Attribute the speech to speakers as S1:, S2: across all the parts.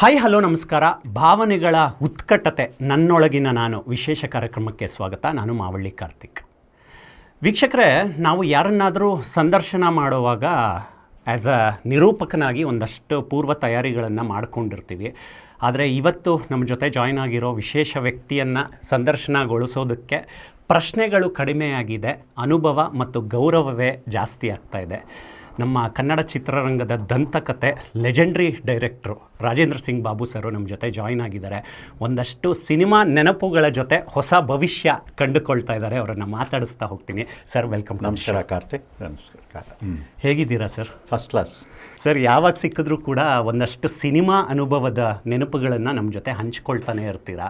S1: Hi hello ನಮಸ್ಕಾರ. ಭಾವನೆಗಳ ಉತ್ಕಟತೆ ನನ್ನೊಳಗಿನ ನಾನು ವಿಶೇಷ ಕಾರ್ಯಕ್ರಮಕ್ಕೆ ಸ್ವಾಗತ. ನಾನು ಮಾವಳ್ಳಿ ಕಾರ್ತಿಕ್. ವೀಕ್ಷಕರೇ, ನಾವು ಯಾರನ್ನಾದರೂ ಸಂದರ್ಶನ ಮಾಡುವಾಗ ಆ್ಯಸ್ ಅ ನಿರೂಪಕನಾಗಿ ಒಂದಷ್ಟು ಪೂರ್ವ ತಯಾರಿಗಳನ್ನು ಮಾಡ್ಕೊಂಡಿರ್ತೀವಿ. ಆದರೆ ಇವತ್ತು ನಮ್ಮ ಜೊತೆ ಜಾಯ್ನ್ ಆಗಿರೋ ವಿಶೇಷ ವ್ಯಕ್ತಿಯನ್ನು ಸಂದರ್ಶನಗೊಳಿಸೋದಕ್ಕೆ ಪ್ರಶ್ನೆಗಳು ಕಡಿಮೆಯಾಗಿದೆ, ಅನುಭವ ಮತ್ತು ಗೌರವವೇ ಜಾಸ್ತಿ ಆಗ್ತಾ ಇದೆ. ನಮ್ಮ ಕನ್ನಡ ಚಿತ್ರರಂಗದ ದಂತಕತೆ ಲೆಜೆಂಡ್ರಿ ಡೈರೆಕ್ಟ್ರು ರಾಜೇಂದ್ರ ಸಿಂಗ್ ಬಾಬು ಸರು ನಮ್ಮ ಜೊತೆ ಜಾಯ್ನ್ ಆಗಿದ್ದಾರೆ. ಒಂದಷ್ಟು ಸಿನಿಮಾ ನೆನಪುಗಳ ಜೊತೆ ಹೊಸ ಭವಿಷ್ಯ ಕಂಡುಕೊಳ್ತಾ ಇದ್ದಾರೆ. ಅವರನ್ನು ಮಾತಾಡಿಸ್ತಾ ಹೋಗ್ತೀನಿ. Sir, welcome.
S2: ನಮಸ್ಕಾರ ಕಾರ್ತಿಕ್. ನಮಸ್ಕಾರ.
S1: ಹೇಗಿದ್ದೀರಾ ಸರ್?
S2: First class
S1: sir. ಯಾವಾಗ ಸಿಕ್ಕಿದ್ರೂ ಕೂಡ ಒಂದಷ್ಟು ಸಿನಿಮಾ ಅನುಭವದ ನೆನಪುಗಳನ್ನು ನಮ್ಮ ಜೊತೆ ಹಂಚ್ಕೊಳ್ತಾನೆ ಇರ್ತೀರಾ.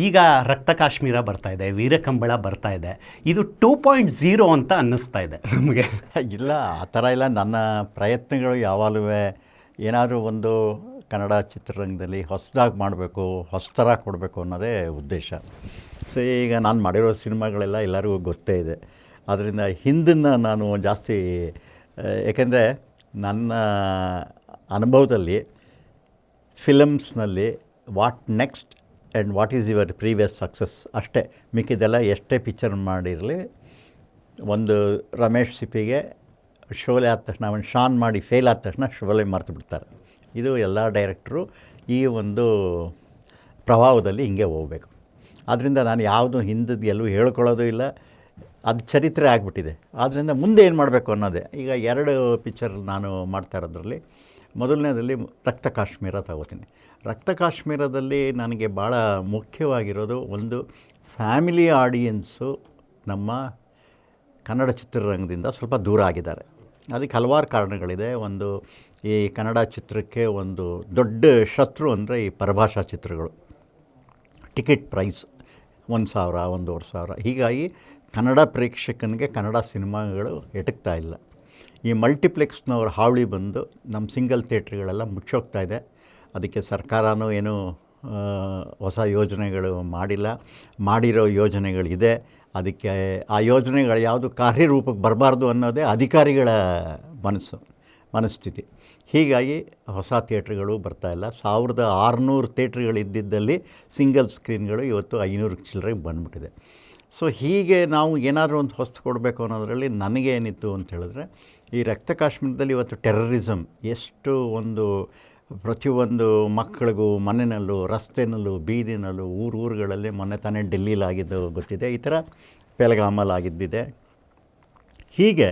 S1: ಈಗ ರಕ್ತ ಕಾಶ್ಮೀರ ಬರ್ತಾ ಇದೆ, ವೀರಕಂಬಳ ಬರ್ತಾ ಇದೆ. ಇದು 2.0 ಅಂತ ಅನ್ನಿಸ್ತಾ ಇದೆ ನಮಗೆ.
S2: ಇಲ್ಲ, ಆ ಥರ ಇಲ್ಲ. ನನ್ನ ಪ್ರಯತ್ನಗಳು ಯಾವಾಗಲೂ ಏನಾದರೂ ಒಂದು ಕನ್ನಡ ಚಿತ್ರರಂಗದಲ್ಲಿ ಹೊಸದಾಗಿ ಮಾಡಬೇಕು, ಹೊಸ ಥರ ಕೊಡಬೇಕು ಅನ್ನೋದೇ ಉದ್ದೇಶ. ಸೊ ಈಗ ನಾನು ಮಾಡಿರೋ ಸಿನಿಮಾಗಳೆಲ್ಲ ಎಲ್ಲರಿಗೂ ಗೊತ್ತೇ ಇದೆ. ಅದರಿಂದ ಹಿಂದನ್ನು ನಾನು ಜಾಸ್ತಿ, ಏಕೆಂದರೆ ನನ್ನ ಅನುಭವದಲ್ಲಿ ಫಿಲಮ್ಸ್ನಲ್ಲಿ what next and what is your previous success ಅಷ್ಟೇ. ಮಿಕ್ಕಿದೆಲ್ಲ ಎಷ್ಟೇ ಪಿಕ್ಚರ್ ಮಾಡಿರಲಿ, ಒಂದು ರಮೇಶ್ ಸಿಪ್ಪಿಗೆ ಶೋಲೆ ಆದ ತಕ್ಷಣ, ಅವನು ಶಾನ್ ಮಾಡಿ ಫೇಲ್ ಆದ ತಕ್ಷಣ ಶೋಲೆ ಮರೆತು ಬಿಡ್ತಾರೆ. ಇದು ಎಲ್ಲ ಡೈರೆಕ್ಟ್ರು ಈ ಒಂದು ಪ್ರಭಾವದಲ್ಲಿ ಹಿಂಗೆ ಹೋಗಬೇಕು. ಆದ್ದರಿಂದ ನಾನು ಯಾವುದು ಹಿಂದದ್ದು ಎಲ್ಲೂ ಹೇಳ್ಕೊಳ್ಳೋದು ಇಲ್ಲ, ಅದು ಚರಿತ್ರೆ ಆಗಿಬಿಟ್ಟಿದೆ. ಆದ್ದರಿಂದ ಮುಂದೆ ಏನು ಮಾಡಬೇಕು ಅನ್ನೋದೇ. ಈಗ 2 ಪಿಕ್ಚರ್ ನಾನು ಮಾಡ್ತಾ ಇರೋದ್ರಲ್ಲಿ ಮೊದಲನೇದಲ್ಲಿ ರಕ್ತ ಕಾಶ್ಮೀರ ತಗೋತೀನಿ. ರಕ್ತ ಕಾಶ್ಮೀರದಲ್ಲಿ ನನಗೆ ಭಾಳ ಮುಖ್ಯವಾಗಿರೋದು ಒಂದು ಫ್ಯಾಮಿಲಿ ಆಡಿಯನ್ಸು ನಮ್ಮ ಕನ್ನಡ ಚಿತ್ರರಂಗದಿಂದ ಸ್ವಲ್ಪ ದೂರ ಆಗಿದ್ದಾರೆ. ಅದಕ್ಕೆ ಹಲವಾರು ಕಾರಣಗಳಿದೆ. ಒಂದು, ಈ ಕನ್ನಡ ಚಿತ್ರಕ್ಕೆ ಒಂದು ದೊಡ್ಡ ಶತ್ರು ಅಂದರೆ ಈ ಪರಭಾಷಾ ಚಿತ್ರಗಳು. Ticket price 1,000, 1,500. ಹೀಗಾಗಿ ಕನ್ನಡ ಪ್ರೇಕ್ಷಕನಿಗೆ ಕನ್ನಡ ಸಿನಿಮಾಗಳು ಎಟಕ್ತಾ ಇಲ್ಲ. ಈ ಮಲ್ಟಿಪ್ಲೆಕ್ಸ್ನವ್ರ ಹಾವಳಿ ಬಂದು ನಮ್ಮ ಸಿಂಗಲ್ ಥಿಯೇಟ್ರ್ಗಳೆಲ್ಲ ಮುಚ್ಚೋಗ್ತಾ ಇದೆ. ಅದಕ್ಕೆ ಸರ್ಕಾರನೂ ಏನೂ ಹೊಸ ಯೋಜನೆಗಳು ಮಾಡಿಲ್ಲ. ಮಾಡಿರೋ ಯೋಜನೆಗಳಿದೆ. ಅದಕ್ಕೆ ಆ ಯೋಜನೆಗಳು ಯಾವುದು ಕಾರ್ಯರೂಪಕ್ಕೆ ಬರಬಾರ್ದು ಅನ್ನೋದೇ ಅಧಿಕಾರಿಗಳ ಮನಸ್ಥಿತಿ. ಹೀಗಾಗಿ ಹೊಸ ಥಿಯೇಟ್ರ್ಗಳು ಬರ್ತಾಯಿಲ್ಲ. 1600 ಥಿಯೇಟ್ರ್ಗಳು ಇದ್ದಿದ್ದಲ್ಲಿ ಸಿಂಗಲ್ ಸ್ಕ್ರೀನ್ಗಳು ಇವತ್ತು 500 ಚಿಲ್ಲರೆಗೆ ಬಂದುಬಿಟ್ಟಿದೆ. ಸೊ ಹೀಗೆ ನಾವು ಏನಾದರೂ ಒಂದು ಹೊಸ್ತು ಕೊಡಬೇಕು ಅನ್ನೋದರಲ್ಲಿ ನನಗೇನಿತ್ತು ಅಂತ ಹೇಳಿದ್ರೆ, ಈ ರಕ್ತ ಕಾಶ್ಮೀರದಲ್ಲಿ ಇವತ್ತು ಟೆರರಿಸಮ್ ಎಷ್ಟು ಒಂದು ಪ್ರತಿಯೊಂದು ಮಕ್ಕಳಿಗೂ ಮನೆಯಲ್ಲೂ, ರಸ್ತೆಯಲ್ಲೂ, ಬೀದಿನಲ್ಲೂ, ಊರುಗಳಲ್ಲಿ, ಮೊನ್ನೆ ತಾನೇ ಡೆಲ್ಲಿಲಾಗಿದ್ದು ಗೊತ್ತಿದೆ, ಈ ಥರ ಪೆಹಲ್ಗಾಮಲ್ಲಾಗಿದ್ದಿದೆ. ಹೀಗೆ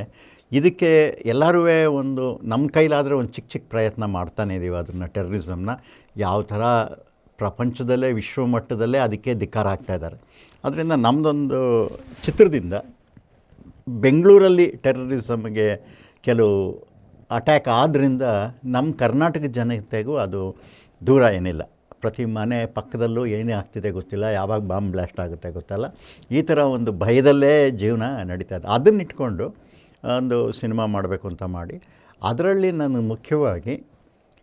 S2: ಇದಕ್ಕೆ ಎಲ್ಲರೂ ಒಂದು ನಮ್ಮ ಕೈಲಾದರೆ ಒಂದು ಚಿಕ್ಕ ಚಿಕ್ಕ ಪ್ರಯತ್ನ ಮಾಡ್ತಾನೆ ಇದ್ದೀವಿ. ಅದನ್ನು ಟೆರರಿಸಮ್ನ ಯಾವ ಥರ ಪ್ರಪಂಚದಲ್ಲೇ, ವಿಶ್ವಮಟ್ಟದಲ್ಲೇ ಅದಕ್ಕೆ ಧಿಕ್ಕಾರ ಆಗ್ತಾಯಿದ್ದಾರೆ. ಅದರಿಂದ ನಮ್ಮದೊಂದು ಚಿತ್ರದಿಂದ ಬೆಂಗಳೂರಲ್ಲಿ ಟೆರರಿಸಮ್ಗೆ ಕೆಲವು ಅಟ್ಯಾಕ್ ಆದ್ದರಿಂದ ನಮ್ಮ ಕರ್ನಾಟಕ ಜನತೆಗೂ ಅದು ದೂರ ಏನಿಲ್ಲ. ಪ್ರತಿ ಮನೆ ಪಕ್ಕದಲ್ಲೂ ಏನೇ ಆಗ್ತಿದೆ ಗೊತ್ತಿಲ್ಲ, ಯಾವಾಗ ಬಾಂಬ್ ಬ್ಲಾಸ್ಟ್ ಆಗುತ್ತೆ ಗೊತ್ತಲ್ಲ. ಈ ಥರ ಒಂದು ಭಯದಲ್ಲೇ ಜೀವನ ನಡೀತಾ ಇದೆ. ಅದನ್ನಿಟ್ಕೊಂಡು ಒಂದು ಸಿನಿಮಾ ಮಾಡಬೇಕು ಅಂತ ಮಾಡಿ, ಅದರಲ್ಲಿ ನಾನು ಮುಖ್ಯವಾಗಿ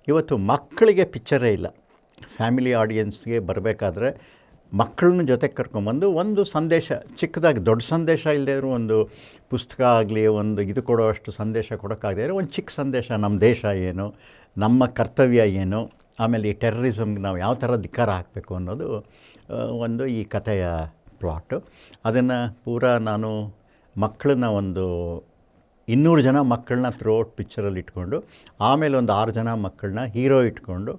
S2: ಇವತ್ತು ಮಕ್ಕಳಿಗೆ ಪಿಕ್ಚರೇ ಇಲ್ಲ. ಫ್ಯಾಮಿಲಿ ಆಡಿಯನ್ಸ್ಗೆ ಬರಬೇಕಾದ್ರೆ ಮಕ್ಕಳನ್ನ ಜೊತೆಗೆ ಕರ್ಕೊಂಬಂದು ಒಂದು ಸಂದೇಶ, ಚಿಕ್ಕದಾಗಿ, ದೊಡ್ಡ ಸಂದೇಶ ಇಲ್ಲದೇ ಇರೋ ಒಂದು ಪುಸ್ತಕ ಆಗಲಿ, ಒಂದು ಇದು ಕೊಡೋ ಅಷ್ಟು ಸಂದೇಶ ಕೊಡೋಕ್ಕಾಗದೇ ಇರೋ ಒಂದು ಚಿಕ್ಕ ಸಂದೇಶ, ನಮ್ಮ ದೇಶ ಏನು, ನಮ್ಮ ಕರ್ತವ್ಯ ಏನು, ಆಮೇಲೆ ಈ ಟೆರರಿಸಮ್ಗೆ ನಾವು ಯಾವ ಥರ ಧಿಕ್ಕಾರ ಹಾಕಬೇಕು ಅನ್ನೋದು ಒಂದು ಈ ಕಥೆಯ ಪ್ಲಾಟು. ಅದನ್ನು ಪೂರಾ ನಾನು ಮಕ್ಕಳನ್ನ ಒಂದು 200 ಜನ ಮಕ್ಕಳನ್ನ ಥ್ರೂಔಟ್ ಪಿಕ್ಚರಲ್ಲಿ ಇಟ್ಕೊಂಡು, ಆಮೇಲೆ ಒಂದು 6 ಜನ ಮಕ್ಕಳನ್ನ ಹೀರೋ ಇಟ್ಕೊಂಡು,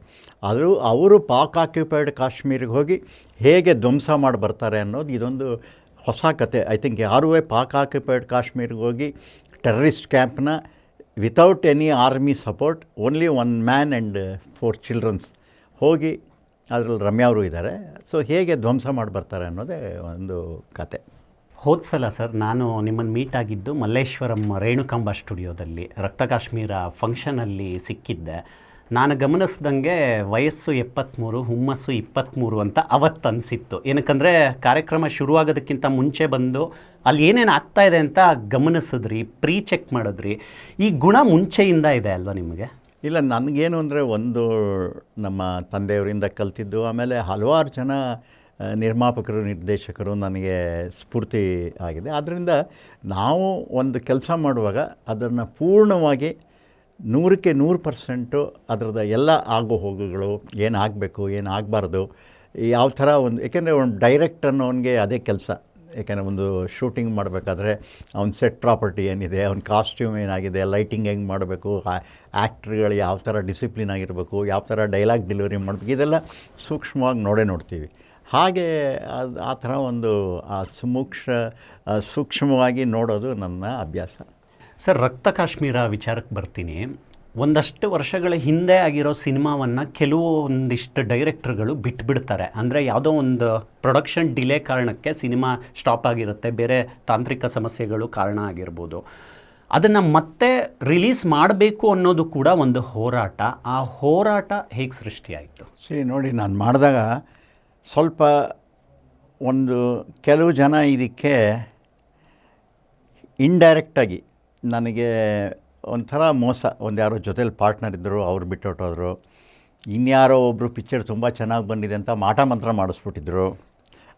S2: ಅವರು ಪಾಕ್ ಆಕ್ಯುಪೈಡ್ ಕಾಶ್ಮೀರಿಗೆ ಹೋಗಿ ಹೇಗೆ ಧ್ವಂಸ ಮಾಡಿ ಬರ್ತಾರೆ ಅನ್ನೋದು ಇದೊಂದು ಹೊಸ ಕತೆ. ಐ ಥಿಂಕ್ ಯಾರೂ ಪಾಕ್ ಆಕ್ಯುಪೈಡ್ ಕಾಶ್ಮೀರಿಗೆ ಹೋಗಿ ಟೆರರಿಸ್ಟ್ ಕ್ಯಾಂಪ್ನ without any army support, only 1 man and 4 childrens ಹೋಗಿ, ಅದರಲ್ಲಿ ರಮ್ಯಾ ಅವರು ಇದ್ದಾರೆ. ಸೊ ಹೇಗೆ ಧ್ವಂಸ ಮಾಡಿ ಬರ್ತಾರೆ ಅನ್ನೋದೇ ಒಂದು ಕತೆ.
S1: ಹೋದ ಸಲ ಸರ್, ನಾನು ನಿಮ್ಮನ್ನು ಮೀಟ್ ಆಗಿದ್ದು ಮಲ್ಲೇಶ್ವರಂ ರೇಣುಕಾಂಬ ಸ್ಟುಡಿಯೋದಲ್ಲಿ ರಕ್ತ ಕಾಶ್ಮೀರ ಫಂಕ್ಷನಲ್ಲಿ ಸಿಕ್ಕಿದ್ದೆ. ನಾನು ಗಮನಿಸ್ದಂಗೆ ವಯಸ್ಸು 73, ಹುಮ್ಮಸ್ಸು 23 ಅಂತ ಅವತ್ತು ಅನಿಸಿತ್ತು. ಏನಕ್ಕಂದರೆ ಕಾರ್ಯಕ್ರಮ ಶುರುವಾಗೋದಕ್ಕಿಂತ ಮುಂಚೆ ಬಂದು ಅಲ್ಲಿ ಏನೇನು ಆಗ್ತಾ ಇದೆ ಅಂತ ಗಮನಿಸಿದ್ರಿ, ಪ್ರೀ ಚೆಕ್ ಮಾಡಿದ್ರಿ. ಈ ಗುಣ ಮುಂಚೆಯಿಂದ ಇದೆ ಅಲ್ವಾ ನಿಮಗೆ?
S2: ಇಲ್ಲ, ನನಗೇನು ಅಂದರೆ, ಒಂದು ನಮ್ಮ ತಂದೆಯವರಿಂದ ಕಲ್ತಿದ್ದು, ಆಮೇಲೆ ಹಲವಾರು ಜನ ನಿರ್ಮಾಪಕರು, ನಿರ್ದೇಶಕರು ನನಗೆ ಸ್ಫೂರ್ತಿ ಆಗಿದೆ. ಆದ್ದರಿಂದ ನಾವು ಒಂದು ಕೆಲಸ ಮಾಡುವಾಗ ಅದನ್ನು ಪೂರ್ಣವಾಗಿ 100% ಅದರದ್ದು ಎಲ್ಲ ಆಗು ಹೋಗುಗಳು ಏನು ಆಗಬೇಕು ಏನು ಆಗಬಾರ್ದು ಯಾವ ಥರ ಒಂದು, ಏಕೆಂದರೆ ಒಂದು ಡೈರೆಕ್ಟ್ ಅನ್ನೋನಿಗೆ ಅದೇ ಕೆಲಸ. ಏಕೆಂದರೆ ಒಂದು ಶೂಟಿಂಗ್ ಮಾಡಬೇಕಾದ್ರೆ ಅವ್ನ ಸೆಟ್ ಪ್ರಾಪರ್ಟಿ ಏನಿದೆ, ಅವ್ನ ಕಾಸ್ಟ್ಯೂಮ್ ಏನಾಗಿದೆ, ಲೈಟಿಂಗ್ ಹೆಂಗೆ ಮಾಡಬೇಕು, ಆ್ಯಕ್ಟ್ರುಗಳು ಯಾವ ಥರ ಡಿಸಿಪ್ಲಿನ್ ಆಗಿರಬೇಕು, ಯಾವ ಥರ ಡೈಲಾಗ್ ಡೆಲಿವರಿ ಮಾಡಬೇಕು, ಇದೆಲ್ಲ ಸೂಕ್ಷ್ಮವಾಗಿ ನೋಡ್ತೀವಿ. ಹಾಗೆ ಆ ಥರ ಒಂದು ಸೂಕ್ಷ್ಮವಾಗಿ ನೋಡೋದು ನನ್ನ ಅಭ್ಯಾಸ.
S1: ಸರ್, ರಕ್ತ ಕಾಶ್ಮೀರ ವಿಚಾರಕ್ಕೆ ಬರ್ತೀನಿ. ಒಂದಷ್ಟು ವರ್ಷಗಳ ಹಿಂದೆ ಆಗಿರೋ ಸಿನಿಮಾವನ್ನು ಒಂದಿಷ್ಟು ಡೈರೆಕ್ಟರ್ಗಳು ಬಿಟ್ಬಿಡ್ತಾರೆ. ಅಂದರೆ ಯಾವುದೋ ಒಂದು ಪ್ರೊಡಕ್ಷನ್ ಡಿಲೇ ಕಾರಣಕ್ಕೆ ಸಿನಿಮಾ ಸ್ಟಾಪ್ ಆಗಿರುತ್ತೆ, ಬೇರೆ ತಾಂತ್ರಿಕ ಸಮಸ್ಯೆಗಳು ಕಾರಣ ಆಗಿರ್ಬೋದು. ಅದನ್ನು ಮತ್ತೆ ರಿಲೀಸ್ ಮಾಡಬೇಕು ಅನ್ನೋದು ಕೂಡ ಒಂದು ಹೋರಾಟ. ಆ ಹೋರಾಟ ಹೇಗೆ ಸೃಷ್ಟಿಯಾಯಿತು?
S2: ನೋಡಿ, ನಾನು ಮಾಡಿದಾಗ ಸ್ವಲ್ಪ ಕೆಲವು ಜನ ಇದಕ್ಕೆ ಇಂಡೈರೆಕ್ಟಾಗಿ ನನಗೆ ಒಂಥರ ಮೋಸ, ಯಾರೋ ಜೊತೇಲಿ ಪಾರ್ಟ್ನರ್ ಇದ್ದರು, ಅವ್ರು ಬಿಟ್ಟೊಟ್ಟೋದ್ರು. ಇನ್ಯಾರೋ ಒಬ್ಬರು ಪಿಕ್ಚರ್ ತುಂಬ ಚೆನ್ನಾಗಿ ಬಂದಿದೆ ಅಂತ ಮಾಟ ಮಂತ್ರ ಮಾಡಿಸ್ಬಿಟ್ಟಿದ್ರು.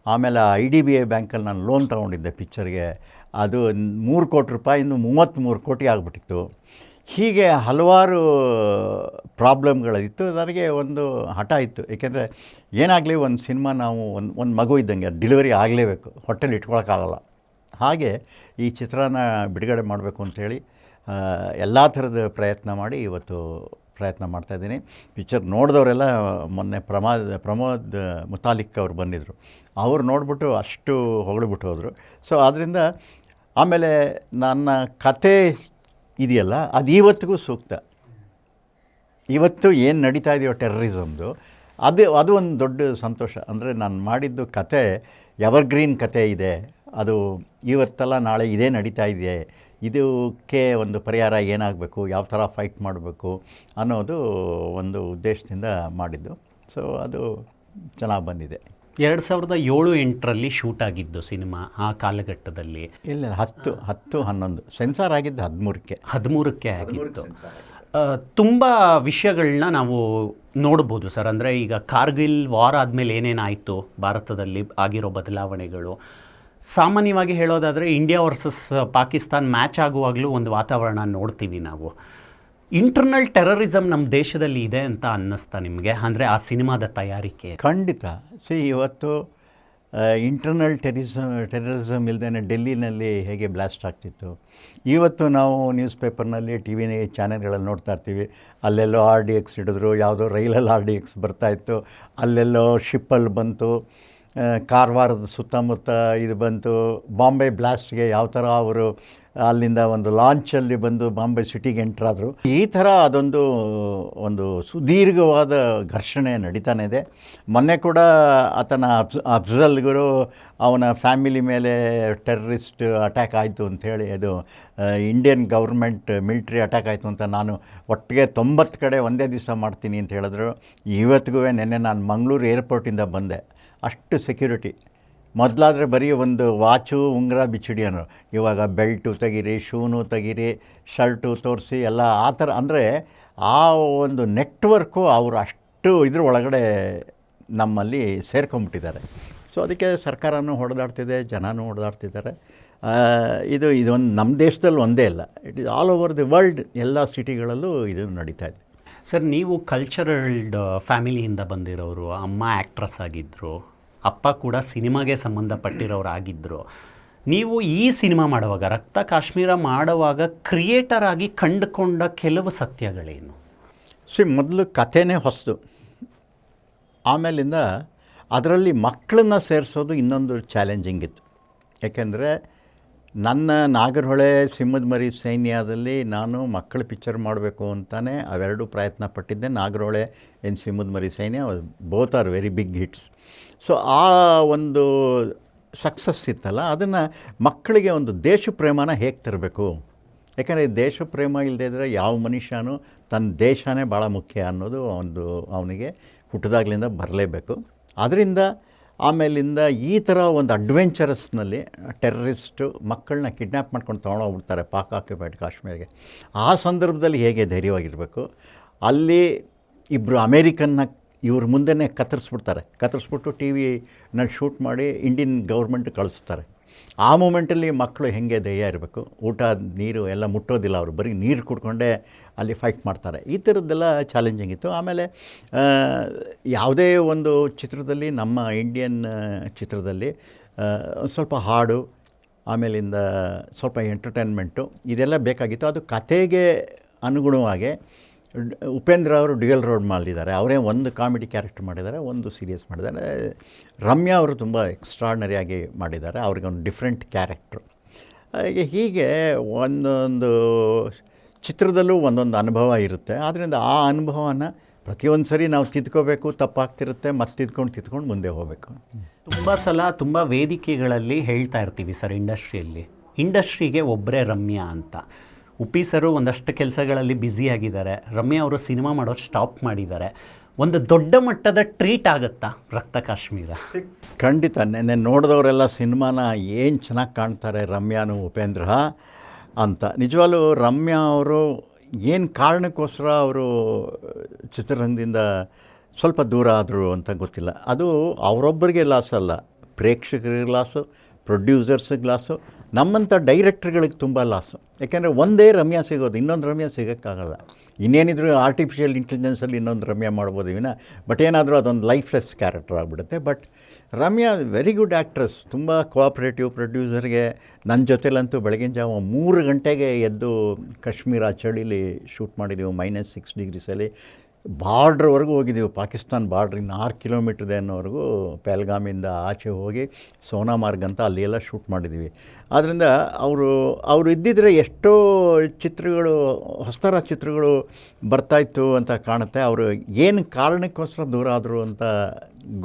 S2: ಆಮೇಲೆ IDBI ಬ್ಯಾಂಕಲ್ಲಿ ನಾನು ಲೋನ್ ತೊಗೊಂಡಿದ್ದೆ ಪಿಕ್ಚರ್ಗೆ, ಅದು 3 ಕೋಟಿ ರೂಪಾಯಿಂದ 33 ಕೋಟಿ ಆಗಿಬಿಟ್ಟಿತ್ತು. ಹೀಗೆ ಹಲವಾರು ಪ್ರಾಬ್ಲಮ್ಗಳಿತ್ತು. ನನಗೆ ಒಂದು ಹಠ ಇತ್ತು, ಏಕೆಂದರೆ ಏನಾಗಲಿ ಒಂದು ಸಿನಿಮಾ ನಾವು ಒಂದು ಮಗು ಇದ್ದಂಗೆ ಡೆಲಿವರಿ ಆಗಲೇಬೇಕು, ಹೊಟ್ಟೆಲಿ ಇಟ್ಕೊಳಕ್ಕಾಗಲ್ಲ. ಹಾಗೆ ಈ ಚಿತ್ರನ ಬಿಡುಗಡೆ ಮಾಡಬೇಕು ಅಂಥೇಳಿ ಎಲ್ಲ ಥರದ ಪ್ರಯತ್ನ ಮಾಡಿ ಇವತ್ತು ಪ್ರಯತ್ನ ಮಾಡ್ತಾಯಿದ್ದೀನಿ. ಪಿಕ್ಚರ್ ನೋಡಿದವರೆಲ್ಲ ಮೊನ್ನೆ ಪ್ರಮೋದ್ ಮುತಾಲಿಕ್ ಅವರು ಬಂದಿದ್ದರು. ಅವರು ನೋಡಿಬಿಟ್ಟು ಅಷ್ಟು ಹೊಗಳ್ಬಿಟ್ಟು ಹೋದರು. ಸೊ ಆದ್ದರಿಂದ ಆಮೇಲೆ ನನ್ನ ಕತೆ ಇದೆಯಲ್ಲ, ಅದು ಇವತ್ತಿಗೂ ಸೂಕ್ತ. ಇವತ್ತು ಏನು ನಡೀತಾ ಇದೆಯೋ ಟೆರರಿಸಮ್ದು, ಅದು ಒಂದು ದೊಡ್ಡ ಸಂತೋಷ. ಅಂದರೆ ನಾನು ಮಾಡಿದ್ದು ಕತೆ ಎವರ್ಗ್ರೀನ್ ಕತೆ ಇದೆ, ಅದು ಇವತ್ತಲ್ಲ ನಾಳೆ ಇದೇ ನಡೀತಾ ಇದೆ, ಇದಕ್ಕೆ ಒಂದು ಪರಿಹಾರ ಏನಾಗಬೇಕು, ಯಾವ ಥರ ಫೈಟ್ ಮಾಡಬೇಕು ಅನ್ನೋದು ಒಂದು ಉದ್ದೇಶದಿಂದ ಮಾಡಿದ್ದು. ಸೊ ಅದು ಚೆನ್ನಾಗಿ ಬಂದಿದೆ.
S1: 2007-8ರಲ್ಲಿ ಶೂಟ್ ಆಗಿದ್ದು ಸಿನಿಮಾ. ಆ ಕಾಲಘಟ್ಟದಲ್ಲಿ
S2: ಇಲ್ಲ, 10-11 ಸೆನ್ಸಾರ್ ಆಗಿದ್ದು 13ಕ್ಕೆ
S1: ಆಗಿತ್ತು. ತುಂಬ ವಿಷಯಗಳನ್ನ ನಾವು ನೋಡ್ಬೋದು ಸರ್. ಅಂದರೆ ಈಗ ಕಾರ್ಗಿಲ್ ವಾರ್ ಆದಮೇಲೆ ಏನೇನಾಯಿತು, ಭಾರತದಲ್ಲಿ ಆಗಿರೋ ಬದಲಾವಣೆಗಳು. ಸಾಮಾನ್ಯವಾಗಿ ಹೇಳೋದಾದರೆ ಇಂಡಿಯಾ ವರ್ಸಸ್ ಪಾಕಿಸ್ತಾನ್ ಮ್ಯಾಚ್ ಆಗುವಾಗಲೂ ಒಂದು ವಾತಾವರಣ ನೋಡ್ತೀವಿ ನಾವು. ಇಂಟರ್ನಲ್ ಟೆರರಿಸಮ್ ನಮ್ಮ ದೇಶದಲ್ಲಿ ಇದೆ ಅಂತ ಅನ್ನಿಸ್ತಾ ನಿಮಗೆ? ಅಂದರೆ ಆ ಸಿನಿಮಾದ ತಯಾರಿಕೆ
S2: ಖಂಡಿತ. ಇವತ್ತು ಇಂಟರ್ನಲ್ ಟೆರರಿಸಮ್ ಇಲ್ಲದೇ ಡೆಲ್ಲಿನಲ್ಲಿ ಹೇಗೆ ಬ್ಲಾಸ್ಟ್ ಆಗ್ತಿತ್ತು, ಇವತ್ತು ನಾವು ನ್ಯೂಸ್ ಪೇಪರ್ನಲ್ಲಿ ಟಿ ವಿ ಚಾನೆಲ್ಗಳಲ್ಲಿ ನೋಡ್ತಾ ಇರ್ತೀವಿ. ಅಲ್ಲೆಲ್ಲೋ RDX ಹಿಡಿದ್ರು, ಯಾವುದೋ ರೈಲಲ್ಲಿ RDX ಬರ್ತಾಯಿತ್ತು, ಅಲ್ಲೆಲ್ಲೋ ಶಿಪ್ಪಲ್ಲಿ ಬಂತು, ಕಾರವಾರದ ಸುತ್ತಮುತ್ತ ಇದು ಬಂತು. ಬಾಂಬೆ ಬ್ಲಾಸ್ಟ್ಗೆ ಯಾವ ಥರ ಅವರು ಅಲ್ಲಿಂದ ಒಂದು ಲಾಂಚಲ್ಲಿ ಬಂದು ಬಾಂಬೆ ಸಿಟಿಗೆ ಎಂಟ್ರಾದರು. ಈ ಥರ ಒಂದು ಸುದೀರ್ಘವಾದ ಘರ್ಷಣೆ ನಡೀತಾನೆ ಇದೆ. ಮೊನ್ನೆ ಕೂಡ ಆತನ ಅಫ್ಜಲ್ ಗುರು ಅವನ ಫ್ಯಾಮಿಲಿ ಮೇಲೆ ಟೆರರಿಸ್ಟ್ ಅಟ್ಯಾಕ್ ಆಯಿತು ಅಂಥೇಳಿ, ಅದು ಇಂಡಿಯನ್ ಗೌರ್ಮೆಂಟ್ ಮಿಲಿಟ್ರಿ ಅಟ್ಯಾಕ್ ಆಯಿತು ಅಂತ ನಾನು ಒಟ್ಟಿಗೆ 90 ಕಡೆ ಒಂದೇ ದಿವಸ ಮಾಡ್ತೀನಿ ಅಂತ ಹೇಳಿದ್ರು. ಇವತ್ತಿಗೂ ನೆನ್ನೆ ನಾನು ಮಂಗಳೂರು ಏರ್ಪೋರ್ಟಿಂದ ಬಂದೆ, ಅಷ್ಟು ಸೆಕ್ಯೂರಿಟಿ. ಮೊದಲಾದರೆ ಬರೀ ಒಂದು ವಾಚು ಉಂಗುರ ಬಿಚ್ಚಿಡಿ ಅನ್ನೋರು, ಇವಾಗ ಬೆಲ್ಟು ತೆಗೀರಿ, ಶೂನು ತೆಗೀರಿ, ಶರ್ಟು ತೋರಿಸಿ ಎಲ್ಲ ಆ ಥರ. ಅಂದರೆ ಆ ಒಂದು ನೆಟ್ವರ್ಕು ಅವರು ಅಷ್ಟು ಇದ್ರ ಒಳಗಡೆ ನಮ್ಮಲ್ಲಿ ಸೇರ್ಕೊಂಬಿಟ್ಟಿದ್ದಾರೆ. ಸೊ ಅದಕ್ಕೆ ಸರ್ಕಾರನೂ ಹೊಡೆದಾಡ್ತಿದೆ, ಜನನೂ ಹೊಡೆದಾಡ್ತಿದ್ದಾರೆ. ಇದೊಂದು ನಮ್ಮ ದೇಶದಲ್ಲಿ ಒಂದೇ ಅಲ್ಲ, it is all over the world. ಎಲ್ಲ ಸಿಟಿಗಳಲ್ಲೂ ಇದು ನಡೀತಾ ಇದೆ.
S1: ಸರ್, ನೀವು ಕಲ್ಚರಲ್ಡ್ ಫ್ಯಾಮಿಲಿಯಿಂದ ಬಂದಿರೋರು. ಅಮ್ಮ ಆ್ಯಕ್ಟ್ರೆಸ್ ಆಗಿದ್ದರು, ಅಪ್ಪ ಕೂಡ ಸಿನಿಮಾಗೆ ಸಂಬಂಧಪಟ್ಟಿರೋರು ಆಗಿದ್ದರು. ನೀವು ಈ ಸಿನಿಮಾ ಮಾಡುವಾಗ, ರಕ್ತ ಕಾಶ್ಮೀರ ಮಾಡುವಾಗ ಕ್ರಿಯೇಟರ್ ಆಗಿ ಕಂಡುಕೊಂಡ ಕೆಲವು ಸತ್ಯಗಳೇನು?
S2: ಮೊದಲು ಕಥೆನೇ ಹೊಸದು, ಆಮೇಲಿಂದ ಅದರಲ್ಲಿ ಮಕ್ಕಳನ್ನ ಸೇರಿಸೋದು ಇನ್ನೊಂದು ಚಾಲೆಂಜಿಂಗ್ ಇತ್ತು. ಯಾಕೆಂದರೆ ನನ್ನ ನಾಗರಹೊಳೆ ಸಿಂಹದ ಮರಿ ಸೈನ್ಯದಲ್ಲಿ ನಾನು ಮಕ್ಕಳ ಪಿಕ್ಚರ್ ಮಾಡಬೇಕು ಅಂತಲೇ ಅವೆರಡೂ ಪ್ರಯತ್ನ ಪಟ್ಟಿದ್ದೆ. Nagarahole Simhada Mari Sainya both are very big hits. So ಆ ಒಂದು ಸಕ್ಸಸ್ ಇತ್ತಲ್ಲ, ಅದನ್ನು ಮಕ್ಕಳಿಗೆ ಒಂದು ದೇಶ ಪ್ರೇಮನ ಹೇಗೆ ತರಬೇಕು. ಯಾಕಂದರೆ ದೇಶ ಪ್ರೇಮ ಇಲ್ಲದೇ ಇದ್ದರೆ ಯಾವ ಮನುಷ್ಯನೂ ತನ್ನ ದೇಶನೇ ಭಾಳ ಮುಖ್ಯ ಅನ್ನೋದು ಅವನಿಗೆ ಹುಟ್ಟಿದಾಗಲಿಂದ ಬರಲೇಬೇಕು. ಅದರಿಂದ ಆಮೇಲಿಂದ ಈ ಥರ ಒಂದು ಅಡ್ವೆಂಚರಸ್ನಲ್ಲಿ ಟೆರರಿಸ್ಟು ಮಕ್ಕಳನ್ನ ಕಿಡ್ನ್ಯಾಪ್ ಮಾಡ್ಕೊಂಡು ತೊಗೊಂಡೋಗ್ಬಿಡ್ತಾರೆ ಪಾಕ್ ಆಕ್ಯುಪೈಡ್ ಕಾಶ್ಮೀರಿಗೆ. ಆ ಸಂದರ್ಭದಲ್ಲಿ ಹೇಗೆ ಧೈರ್ಯವಾಗಿರಬೇಕು. ಅಲ್ಲಿ ಇಬ್ಬರು ಅಮೇರಿಕನ್ನ ಇವ್ರ ಮುಂದೆನೇ ಕತ್ತರಿಸ್ಬಿಟ್ಟು ಟಿ ವಿನಲ್ಲಿ ಶೂಟ್ ಮಾಡಿ ಇಂಡಿಯನ್ ಗೌರ್ಮೆಂಟ್ ಕಳಿಸ್ತಾರೆ. ಆ ಮೂಮೆಂಟಲ್ಲಿ ಮಕ್ಕಳು ಹೇಗೆ ಧೈರ್ಯ ಇರಬೇಕು, ಊಟ ನೀರು ಎಲ್ಲ ಮುಟ್ಟೋದಿಲ್ಲ, ಅವರು ಬರೀ ನೀರು ಕುಡ್ಕೊಂಡೇ ಅಲ್ಲಿ ಫೈಟ್ ಮಾಡ್ತಾರೆ. ಈ ಥರದ್ದೆಲ್ಲ ಚಾಲೆಂಜಿಂಗ್ ಇತ್ತು. ಆಮೇಲೆ ಯಾವುದೇ ಒಂದು ಚಿತ್ರದಲ್ಲಿ, ನಮ್ಮ ಇಂಡಿಯನ್ ಚಿತ್ರದಲ್ಲಿ ಸ್ವಲ್ಪ ಹಾಡು, ಆಮೇಲಿಂದ ಸ್ವಲ್ಪ ಎಂಟರ್ಟೈನ್ಮೆಂಟು ಇದೆಲ್ಲ ಬೇಕಾಗಿತ್ತು. ಅದು ಕತೆಗೆ ಅನುಗುಣವಾಗಿ ಉಪೇಂದ್ರ ಅವರು ಡ್ಯುಯಲ್ ರೋಲ್ ಮಾಡಿದ್ದಾರೆ. ಅವರೇ ಒಂದು ಕಾಮಿಡಿ ಕ್ಯಾರೆಕ್ಟರ್ ಮಾಡಿದ್ದಾರೆ, ಒಂದು ಸೀರಿಯಸ್ ಮಾಡಿದ್ದಾರೆ. ರಮ್ಯಾ ಅವರು ತುಂಬ ಎಕ್ಸ್ಟ್ರಾರ್ಡ್ನರಿಯಾಗಿ ಮಾಡಿದ್ದಾರೆ, ಅವ್ರಿಗೆ ಒಂದು ಡಿಫ್ರೆಂಟ್ ಕ್ಯಾರೆಕ್ಟ್ರು. ಹೀಗೆ ಒಂದೊಂದು ಚಿತ್ರದಲ್ಲೂ ಒಂದೊಂದು ಅನುಭವ ಇರುತ್ತೆ. ಆದ್ದರಿಂದ ಆ ಅನುಭವನ ಪ್ರತಿಯೊಂದು ಸರಿ ನಾವು ತಿದ್ಕೋಬೇಕು, ತಪ್ಪಾಗ್ತಿರುತ್ತೆ, ಮತ್ತೆ ತಿದ್ಕೊಂಡು ಮುಂದೆ ಹೋಗಬೇಕು.
S1: ತುಂಬ ಸಲ ತುಂಬ ವೇದಿಕೆಗಳಲ್ಲಿ ಹೇಳ್ತಾ ಇರ್ತೀವಿ ಸರ್, ಇಂಡಸ್ಟ್ರಿಗೆ ಒಬ್ಬರೇ ರಮ್ಯಾ ಅಂತ. ಉಪ್ಪಿ ಸರು ಒಂದಷ್ಟು ಕೆಲಸಗಳಲ್ಲಿ ಬ್ಯುಸಿಯಾಗಿದ್ದಾರೆ, ರಮ್ಯಾ ಅವರು ಸಿನಿಮಾ ಮಾಡೋದು ಸ್ಟಾಪ್ ಮಾಡಿದ್ದಾರೆ. ಒಂದು ದೊಡ್ಡ ಮಟ್ಟದ ಟ್ರೀಟ್ ಆಗುತ್ತಾ ರಕ್ತ ಕಾಶ್ಮೀರ?
S2: ಖಂಡಿತ. ನೆನ್ನೆ ನೋಡಿದವರೆಲ್ಲ ಸಿನಿಮಾನ ಏನು ಚೆನ್ನಾಗಿ ಕಾಣ್ತಾರೆ ರಮ್ಯಾನು ಉಪೇಂದ್ರ ಅಂತ. ನಿಜವಾಗ್ಲೂ ರಮ್ಯಾ ಅವರು ಏನು ಕಾರಣಕ್ಕೋಸ್ಕರ ಅವರು ಚಿತ್ರರಂಗದಿಂದ ಸ್ವಲ್ಪ ದೂರ ಆದರು ಅಂತ ಗೊತ್ತಿಲ್ಲ. ಅದು ಅವರೊಬ್ಬರಿಗೆ ಲಾಸ್ ಅಲ್ಲ, ಪ್ರೇಕ್ಷಕರಿಗೆ ಲಾಸು, ಪ್ರೊಡ್ಯೂಸರ್ಸಿಗೆ ಲಾಸು, ನಮ್ಮಂಥ ಡೈರೆಕ್ಟ್ರುಗಳಿಗೆ ತುಂಬ ಲಾಸು. ಯಾಕೆಂದರೆ ಒಂದೇ ರಮ್ಯಾ ಸಿಗೋದು, ಇನ್ನೊಂದು ರಮ್ಯಾ ಸಿಗೋಕ್ಕಾಗಲ್ಲ. ಇನ್ನೇನಿದ್ರು ಆರ್ಟಿಫಿಷಿಯಲ್ ಇಂಟೆಲಿಜೆನ್ಸಲ್ಲಿ ಇನ್ನೊಂದು ರಮ್ಯಾ ಮಾಡ್ಬೋದು ವಿನ, ಬಟ್ ಏನಾದರೂ ಅದೊಂದು ಲೈಫ್ಲೆಸ್ ಕ್ಯಾರೆಕ್ಟರ್ ಆಗಿಬಿಡುತ್ತೆ. But Ramya very good actress, ತುಂಬ ಕೋಆಪ್ರೇಟಿವ್. ಪ್ರೊಡ್ಯೂಸರ್ಗೆ ನನ್ನ ಜೊತೆಲಂತೂ ಬೆಳಗಿನ ಜಾವ 3 ಗಂಟೆಗೆ ಎದ್ದು ಕಾಶ್ಮೀರ ಚಳಿಲಿ ಶೂಟ್ ಮಾಡಿದ್ದೀವಿ, -6 ಡಿಗ್ರೀಸಲ್ಲಿ. ಬಾರ್ಡ್ರ್ವರೆಗೂ ಹೋಗಿದ್ದೀವಿ, ಪಾಕಿಸ್ತಾನ್ ಬಾರ್ಡ್ರಿಂದ 6 ಕಿಲೋಮೀಟ್ರದೇನವರೆಗೂ ಪೆಹಲ್ಗಾಮಿಂದ ಆಚೆ ಹೋಗಿ ಸೋನಾಮಾರ್ಗ್ ಅಂತ ಅಲ್ಲಿ ಎಲ್ಲ ಶೂಟ್ ಮಾಡಿದ್ದೀವಿ. ಆದ್ದರಿಂದ ಅವರು ಇದ್ದಿದ್ದರೆ ಎಷ್ಟೋ ಚಿತ್ರಗಳು, ಹೊಸತರ ಚಿತ್ರಗಳು ಬರ್ತಾಯಿತ್ತು ಅಂತ ಕಾಣುತ್ತೆ. ಅವರು ಏನು ಕಾರಣಕ್ಕೋಸ್ಕರ ದೂರ ಆದರು ಅಂತ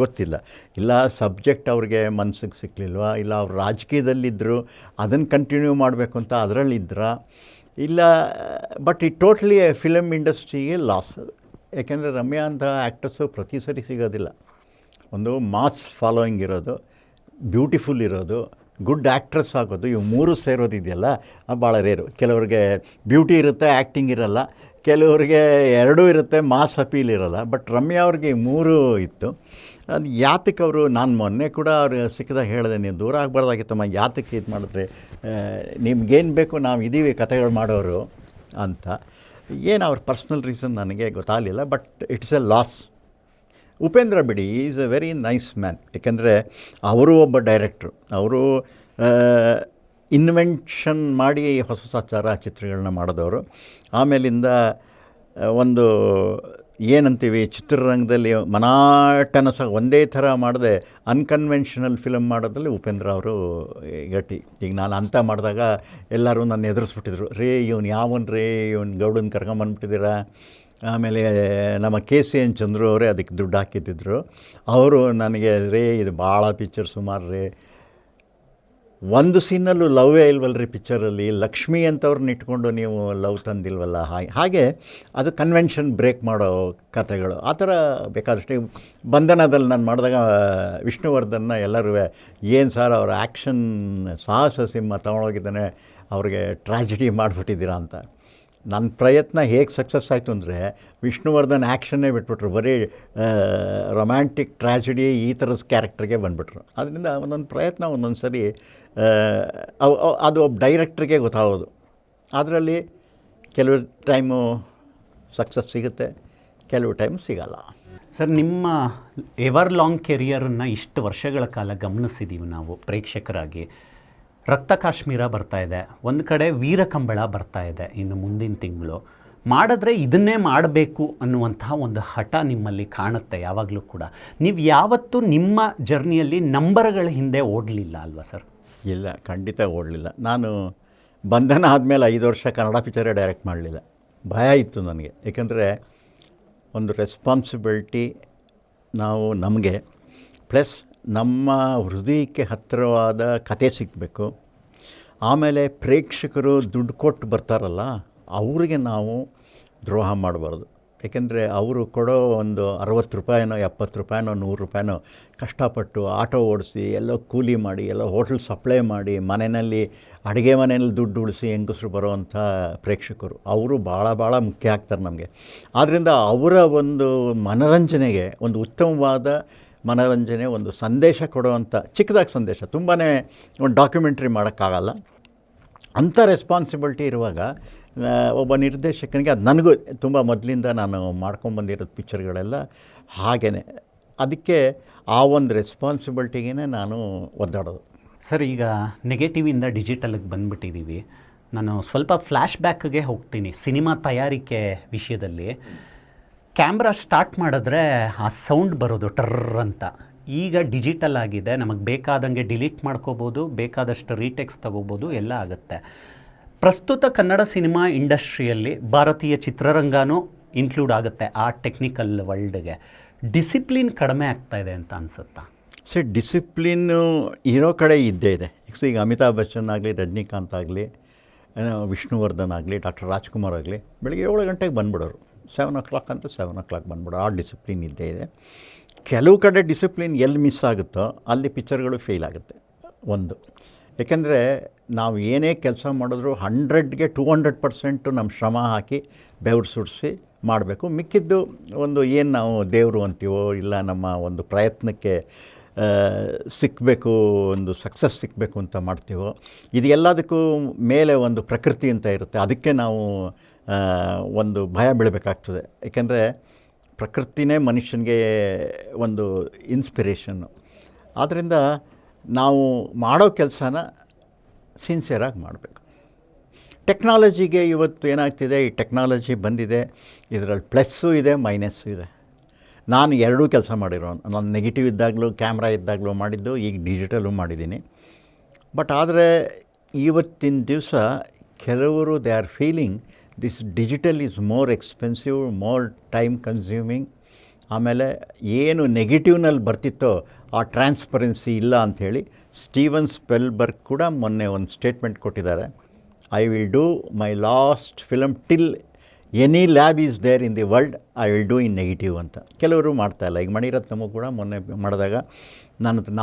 S2: ಗೊತ್ತಿಲ್ಲ. ಇಲ್ಲ ಸಬ್ಜೆಕ್ಟ್ ಅವ್ರಿಗೆ ಮನಸ್ಸಿಗೆ ಸಿಕ್ಕಲಿಲ್ವಾ, ಇಲ್ಲ ಅವ್ರು ರಾಜಕೀಯದಲ್ಲಿದ್ದರು ಅದನ್ನು ಕಂಟಿನ್ಯೂ ಮಾಡಬೇಕು ಅಂತ ಅದರಲ್ಲಿದ್ದರ, ಇಲ್ಲ. ಬಟ್ ಈ ಟೋಟ್ಲಿ ಫಿಲಮ್ ಇಂಡಸ್ಟ್ರಿಗೆ ಲಾಸ್. ಯಾಕೆಂದರೆ ರಮ್ಯಾ ಅಂತ ಆ್ಯಕ್ಟ್ರಸ್ಸು ಪ್ರತಿ ಸರಿ ಸಿಗೋದಿಲ್ಲ. ಒಂದು ಮಾಸ್ ಫಾಲೋಯಿಂಗ್ ಇರೋದು, ಬ್ಯೂಟಿಫುಲ್ ಇರೋದು, ಗುಡ್ ಆ್ಯಕ್ಟ್ರೆಸ್ ಆಗೋದು, ಇವು 3 ಸೇರೋದಿದೆಯಲ್ಲ ಭಾಳ ರೇರು. ಕೆಲವ್ರಿಗೆ ಬ್ಯೂಟಿ ಇರುತ್ತೆ, ಆ್ಯಕ್ಟಿಂಗ್ ಇರೋಲ್ಲ. ಕೆಲವ್ರಿಗೆ ಎರಡೂ ಇರುತ್ತೆ, ಮಾಸ್ ಅಪೀಲ್ ಇರೋಲ್ಲ. ಬಟ್ ರಮ್ಯಾ ಅವ್ರಿಗೆ 3 ಇತ್ತು. ಅದು ಯಾತಕ್ಕೆ ಅವರು, ನಾನು ಮೊನ್ನೆ ಕೂಡ ಅವ್ರು ಸಿಕ್ಕಿದಾಗ ಹೇಳಿದೆ, ನೀವು ದೂರ ಆಗಬಾರ್ದಾಗಿತ್ತಮ್ಮ, ಯಾತಕ್ಕೆ ಇದು ಮಾಡಿದ್ರೆ, ನಿಮ್ಗೇನು ಬೇಕು, ನಾವು ಇದ್ದೀವಿ ಕಥೆಗಳು ಮಾಡೋರು ಅಂತ. ಏನು ಅವ್ರ ಪರ್ಸ್ನಲ್ ರೀಸನ್ ನನಗೆ ಗೊತ್ತಾಗಲಿಲ್ಲ. But it's a loss. Upendra ಬಿಡಿ, is a very nice man. ಏಕೆಂದರೆ ಅವರು ಒಬ್ಬ ಡೈರೆಕ್ಟ್ರು. ಅವರು ಇನ್ವೆನ್ಷನ್ ಮಾಡಿ ಹೊಸ ಚಿತ್ರಗಳನ್ನ ಮಾಡಿದವರು. ಆಮೇಲಿಂದ ಒಂದು ಏನಂತೀವಿ, ಚಿತ್ರರಂಗದಲ್ಲಿ ಮನಾಟನಸ ಒಂದೇ ಥರ ಮಾಡದೆ ಅನ್ಕನ್ವೆನ್ಷನಲ್ ಫಿಲಮ್ ಮಾಡೋದ್ರಲ್ಲಿ ಉಪೇಂದ್ರ ಅವರು ಗಟ್ಟಿ. ಈಗ ನಾನು ಅಂತ ಮಾಡಿದಾಗ ಎಲ್ಲರೂ ನನ್ನ ಎದುರಿಸ್ಬಿಟ್ಟಿದ್ರು, ರೇ ಇವನು ಗೌಡನ ಕರ್ಕೊಂಬಂದ್ಬಿಟ್ಟಿದ್ದೀರಾ. ಆಮೇಲೆ ನಮ್ಮ KCN ಚಂದ್ರು ಅವರೇ ಅದಕ್ಕೆ ದುಡ್ಡು ಹಾಕಿದ್ದಿದ್ರು. ಅವರು ನನಗೆ, ರೇ ಇದು ಭಾಳ ಪಿಕ್ಚರ್ ಸುಮಾರು ರೇ, ಒಂದು ಸೀನಲ್ಲೂ ಲವ್ವೇ ಇಲ್ವಲ್ರಿ ಪಿಕ್ಚರಲ್ಲಿ, ಲಕ್ಷ್ಮಿ ಅಂತವ್ರನ್ನ ಇಟ್ಕೊಂಡು ನೀವು ಲವ್ ತಂದಿಲ್ವಲ್ಲ. ಹಾಗೆ ಅದು ಕನ್ವೆನ್ಷನ್ ಬ್ರೇಕ್ ಮಾಡೋ ಕಥೆಗಳು ಆ ಥರ ಬೇಕಾದಷ್ಟೇ. ಬಂಧನದಲ್ಲಿ ನಾನು ಮಾಡಿದಾಗ ವಿಷ್ಣುವರ್ಧನ್ನ ಎಲ್ಲರೂ, ಏನು ಸರ್ ಅವ್ರ ಆ್ಯಕ್ಷನ್ ಸಾಹಸ ಸಿಂಹ ತೊಗೊಂಡೋಗಿದ್ದಾನೆ, ಅವ್ರಿಗೆ ಟ್ರ್ಯಾಜಿಡಿ ಮಾಡಿಬಿಟ್ಟಿದ್ದೀರಾ ಅಂತ. ನನ್ನ ಪ್ರಯತ್ನ ಹೇಗೆ ಸಕ್ಸಸ್ ಆಯಿತು ಅಂದರೆ, ವಿಷ್ಣುವರ್ಧನ್ ಆ್ಯಕ್ಷನ್ನೇ ಬಿಟ್ಬಿಟ್ರು, ಬರೀ ರೊಮ್ಯಾಂಟಿಕ್ ಟ್ರ್ಯಾಜಿಡಿ ಈ ಥರದ ಕ್ಯಾರೆಕ್ಟರ್ಗೆ ಬಂದುಬಿಟ್ರು. ಅದರಿಂದ ಒಂದೊಂದು ಪ್ರಯತ್ನ ಒಂದೊಂದು ಸರಿ ಅದು ಒಬ್ಬ ಡೈರೆಕ್ಟ್ರಿಗೆ ಗೊತ್ತಾಗೋದು. ಅದರಲ್ಲಿ ಕೆಲವು ಟೈಮು ಸಕ್ಸಸ್ ಸಿಗುತ್ತೆ, ಕೆಲವು ಟೈಮ್ ಸಿಗಲ್ಲ.
S1: ಸರ್, ನಿಮ್ಮ ಎವರ್ ಲಾಂಗ್ ಕೆರಿಯರನ್ನು ಇಷ್ಟು ವರ್ಷಗಳ ಕಾಲ ಗಮನಿಸಿದ್ದೀವಿ ನಾವು ಪ್ರೇಕ್ಷಕರಾಗಿ. ರಕ್ತ ಕಾಶ್ಮೀರ ಬರ್ತಾ ಇದೆ, ಒಂದು ಕಡೆ ವೀರಕಂಬಳ ಬರ್ತಾ ಇದೆ ಇನ್ನು ಮುಂದಿನ ತಿಂಗಳು. ಮಾಡಿದ್ರೆ ಇದನ್ನೇ ಮಾಡಬೇಕು ಅನ್ನುವಂತಹ ಒಂದು ಹಠ ನಿಮ್ಮಲ್ಲಿ ಕಾಣುತ್ತೆ ಯಾವಾಗಲೂ ಕೂಡ. ನೀವು ಯಾವತ್ತೂ ನಿಮ್ಮ ಜರ್ನಿಯಲ್ಲಿ ನಂಬರ್ಗಳ ಹಿಂದೆ ಓಡಲಿಲ್ಲ ಅಲ್ವಾ ಸರ್?
S2: ಇಲ್ಲ, ಖಂಡಿತ ಓಡಲಿಲ್ಲ. ನಾನು ಬಂಧನ ಆದಮೇಲೆ 5 ವರ್ಷ ಕನ್ನಡ ಪಿಕ್ಚರೇ ಡೈರೆಕ್ಟ್ ಮಾಡಲಿಲ್ಲ. ಭಯ ಇತ್ತು ನನಗೆ. ಏಕೆಂದರೆ ಒಂದು ರೆಸ್ಪಾನ್ಸಿಬಿಲಿಟಿ ನಮಗೆ, ಪ್ಲಸ್ ನಮ್ಮ ಹೃದಯಕ್ಕೆ ಹತ್ತಿರವಾದ ಕತೆ ಸಿಗಬೇಕು. ಆಮೇಲೆ ಪ್ರೇಕ್ಷಕರು ದುಡ್ಡು ಕೊಟ್ಟು ಬರ್ತಾರಲ್ಲ, ಅವರಿಗೆ ನಾವು ದ್ರೋಹ ಮಾಡಬಾರ್ದು. ಏಕೆಂದರೆ ಅವರು ಕೊಡೋ ಒಂದು 60 ರೂಪಾಯಿನೋ 70 ರೂಪಾಯಿನೋ 100 ರೂಪಾಯಿನೋ ಕಷ್ಟಪಟ್ಟು ಆಟೋ ಓಡಿಸಿ, ಎಲ್ಲೋ ಕೂಲಿ ಮಾಡಿ, ಎಲ್ಲೋ ಹೋಟ್ಲ್ ಸಪ್ಲೈ ಮಾಡಿ, ಮನೆಯಲ್ಲಿ ಅಡುಗೆ ಮನೆಯಲ್ಲಿ ದುಡ್ಡು ಉಳಿಸಿ ಹೆಂಗಸರು ಬರೋವಂಥ ಪ್ರೇಕ್ಷಕರು ಅವರು ಭಾಳ ಮುಖ್ಯ ಆಗ್ತಾರೆ ನಮಗೆ. ಆದ್ದರಿಂದ ಅವರ ಒಂದು ಮನರಂಜನೆಗೆ ಒಂದು ಉತ್ತಮವಾದ ಮನೋರಂಜನೆ, ಒಂದು ಸಂದೇಶ ಕೊಡುವಂಥ ಚಿಕ್ಕದಾಗಿ ಸಂದೇಶ, ತುಂಬಾ ಒಂದು ಡಾಕ್ಯುಮೆಂಟ್ರಿ ಮಾಡೋಕ್ಕಾಗಲ್ಲ. ಅಂಥ ರೆಸ್ಪಾನ್ಸಿಬಿಲಿಟಿ ಇರುವಾಗ ಒಬ್ಬ ನಿರ್ದೇಶಕನಿಗೆ, ಅದು ನನಗೂ ತುಂಬ ಮೊದಲಿಂದ ನಾನು ಮಾಡ್ಕೊಂಬಂದಿರೋದು ಪಿಕ್ಚರ್ಗಳೆಲ್ಲ ಹಾಗೇ, ಅದಕ್ಕೆ ಆ ಒಂದು ರೆಸ್ಪಾನ್ಸಿಬಿಲಿಟಿಗೆ ನಾನು ಒದ್ದಾಡೋದು.
S1: ಸರ್, ಈಗ ನೆಗೆಟಿವಿಂದ ಡಿಜಿಟಲ್ಗೆ ಬಂದುಬಿಟ್ಟಿದ್ದೀವಿ. ನಾನು ಸ್ವಲ್ಪ ಫ್ಲ್ಯಾಶ್ ಬ್ಯಾಕ್ಗೆ ಹೋಗ್ತೀನಿ. ಸಿನಿಮಾ ತಯಾರಿಕೆ ವಿಷಯದಲ್ಲಿ ಕ್ಯಾಮ್ರಾ ಸ್ಟಾರ್ಟ್ ಮಾಡಿದ್ರೆ ಆ ಸೌಂಡ್ ಬರೋದು ಟರ್ರ್ ಅಂತ. ಈಗ ಡಿಜಿಟಲ್ ಆಗಿದೆ, ನಮಗೆ ಬೇಕಾದಂಗೆ ಡಿಲೀಟ್ ಮಾಡ್ಕೋಬೋದು, ಬೇಕಾದಷ್ಟು ರೀಟೆಕ್ಸ್ ತಗೋಬೋದು, ಎಲ್ಲ ಆಗುತ್ತೆ. ಪ್ರಸ್ತುತ ಕನ್ನಡ ಸಿನಿಮಾ ಇಂಡಸ್ಟ್ರಿಯಲ್ಲಿ ಭಾರತೀಯ ಚಿತ್ರರಂಗನೂ ಇನ್ಕ್ಲೂಡ್ ಆಗುತ್ತೆ ಆ ಟೆಕ್ನಿಕಲ್ ವರ್ಲ್ಡ್ಗೆ. ಡಿಸಿಪ್ಲಿನ್ ಕಡಿಮೆ ಆಗ್ತಾ ಇದೆ ಅಂತ ಅನಿಸುತ್ತಾ?
S2: ಸರ್, ಡಿಸಿಪ್ಲಿನ್ನು ಇರೋ ಕಡೆ ಇದ್ದೇ ಇದೆ. ಈಗ ಅಮಿತಾಬ್ ಬಚ್ಚನ್ ಆಗಲಿ, ರಜನಿಕಾಂತ್ ಆಗಲಿ, ವಿಷ್ಣುವರ್ಧನ್ ಆಗಲಿ, ಡಾಕ್ಟರ್ ರಾಜ್ಕುಮಾರ್ ಆಗಲಿ, ಬೆಳಗ್ಗೆ 7 ಗಂಟೆಗೆ ಬಂದುಬಿಡೋರು. 7 ಅಂತ 7 ಬಂದುಬಿಡೋರು. ಆ ಡಿಸಿಪ್ಲಿನ್ ಇದ್ದೇ ಇದೆ. ಕೆಲವು ಕಡೆ ಡಿಸಿಪ್ಲಿನ್ ಎಲ್ಲಿ ಮಿಸ್ ಆಗುತ್ತೋ ಅಲ್ಲಿ ಪಿಕ್ಚರ್ಗಳು ಫೇಲ್ ಆಗುತ್ತೆ. ಒಂದು, ಏಕೆಂದರೆ ನಾವು ಏನೇ ಕೆಲಸ ಮಾಡಿದ್ರೂ 100ಗೆ 200% ನಮ್ಮ ಶ್ರಮ ಹಾಕಿ ಬೆವರು ಸುಡಿಸಿ ಮಾಡಬೇಕು. ಮಿಕ್ಕಿದ್ದು ಒಂದು ಏನು ನಾವು ದೇವರು ಅಂತೀವೋ, ಇಲ್ಲ ನಮ್ಮ ಒಂದು ಪ್ರಯತ್ನಕ್ಕೆ ಸಿಕ್ಕಬೇಕು, ಒಂದು ಸಕ್ಸಸ್ ಸಿಕ್ಕಬೇಕು ಅಂತ ಮಾಡ್ತೀವೋ, ಇದು ಎಲ್ಲದಕ್ಕೂ ಮೇಲೆ ಒಂದು ಪ್ರಕೃತಿ ಅಂತ ಇರುತ್ತೆ. ಅದಕ್ಕೆ ನಾವು ಒಂದು ಭಯ ಬೀಳಬೇಕಾಗ್ತದೆ. ಏಕೆಂದರೆ ಪ್ರಕೃತಿನೇ ಮನುಷ್ಯನಿಗೆ ಒಂದು ಇನ್ಸ್ಪಿರೇಷನ್ನು. ಆದ್ದರಿಂದ ನಾವು ಮಾಡೋ ಕೆಲಸನ ಸಿನ್ಸಿಯರಾಗಿ ಮಾಡಬೇಕು. ಟೆಕ್ನಾಲಜಿಗೆ ಇವತ್ತು ಏನಾಗ್ತಿದೆ, ಈ ಟೆಕ್ನಾಲಜಿ ಬಂದಿದೆ, ಇದರಲ್ಲಿ ಪ್ಲಸ್ಸು ಇದೆ, ಮೈನಸ್ಸು ಇದೆ. ನಾನು ಎರಡೂ ಕೆಲಸ ಮಾಡಿರೋನು. ನಾನು ನೆಗೆಟಿವ್ ಇದ್ದಾಗಲೂ, ಕ್ಯಾಮ್ರಾ ಇದ್ದಾಗಲೂ ಮಾಡಿದ್ದು, ಈಗ ಡಿಜಿಟಲು ಮಾಡಿದ್ದೀನಿ. ಬಟ್ ಆದರೆ ಇವತ್ತಿನ ದಿವಸ ಕೆಲವರು they are feeling this digital is more expensive, more time consuming. ಆಮೇಲೆ ಏನು ನೆಗೆಟಿವ್ನಲ್ಲಿ ಬರ್ತಿತ್ತೋ ಆ ಟ್ರಾನ್ಸ್ಪರೆನ್ಸಿ ಇಲ್ಲ ಅಂಥೇಳಿ ಸ್ಟೀವನ್ ಸ್ಪೆಲ್ಬರ್ಗ್ ಕೂಡ ಮೊನ್ನೆ ಒಂದು ಸ್ಟೇಟ್ಮೆಂಟ್ ಕೊಟ್ಟಿದ್ದಾರೆ. I will do my last film till any lab is there in the world, I will do in negative ಅಂತ. ಕೆಲವರು ಮಾಡ್ತಾಯಿಲ್ಲ. ಈಗ ಮಣಿರತ್ನಮು ಕೂಡ ಮೊನ್ನೆ ಮಾಡಿದಾಗ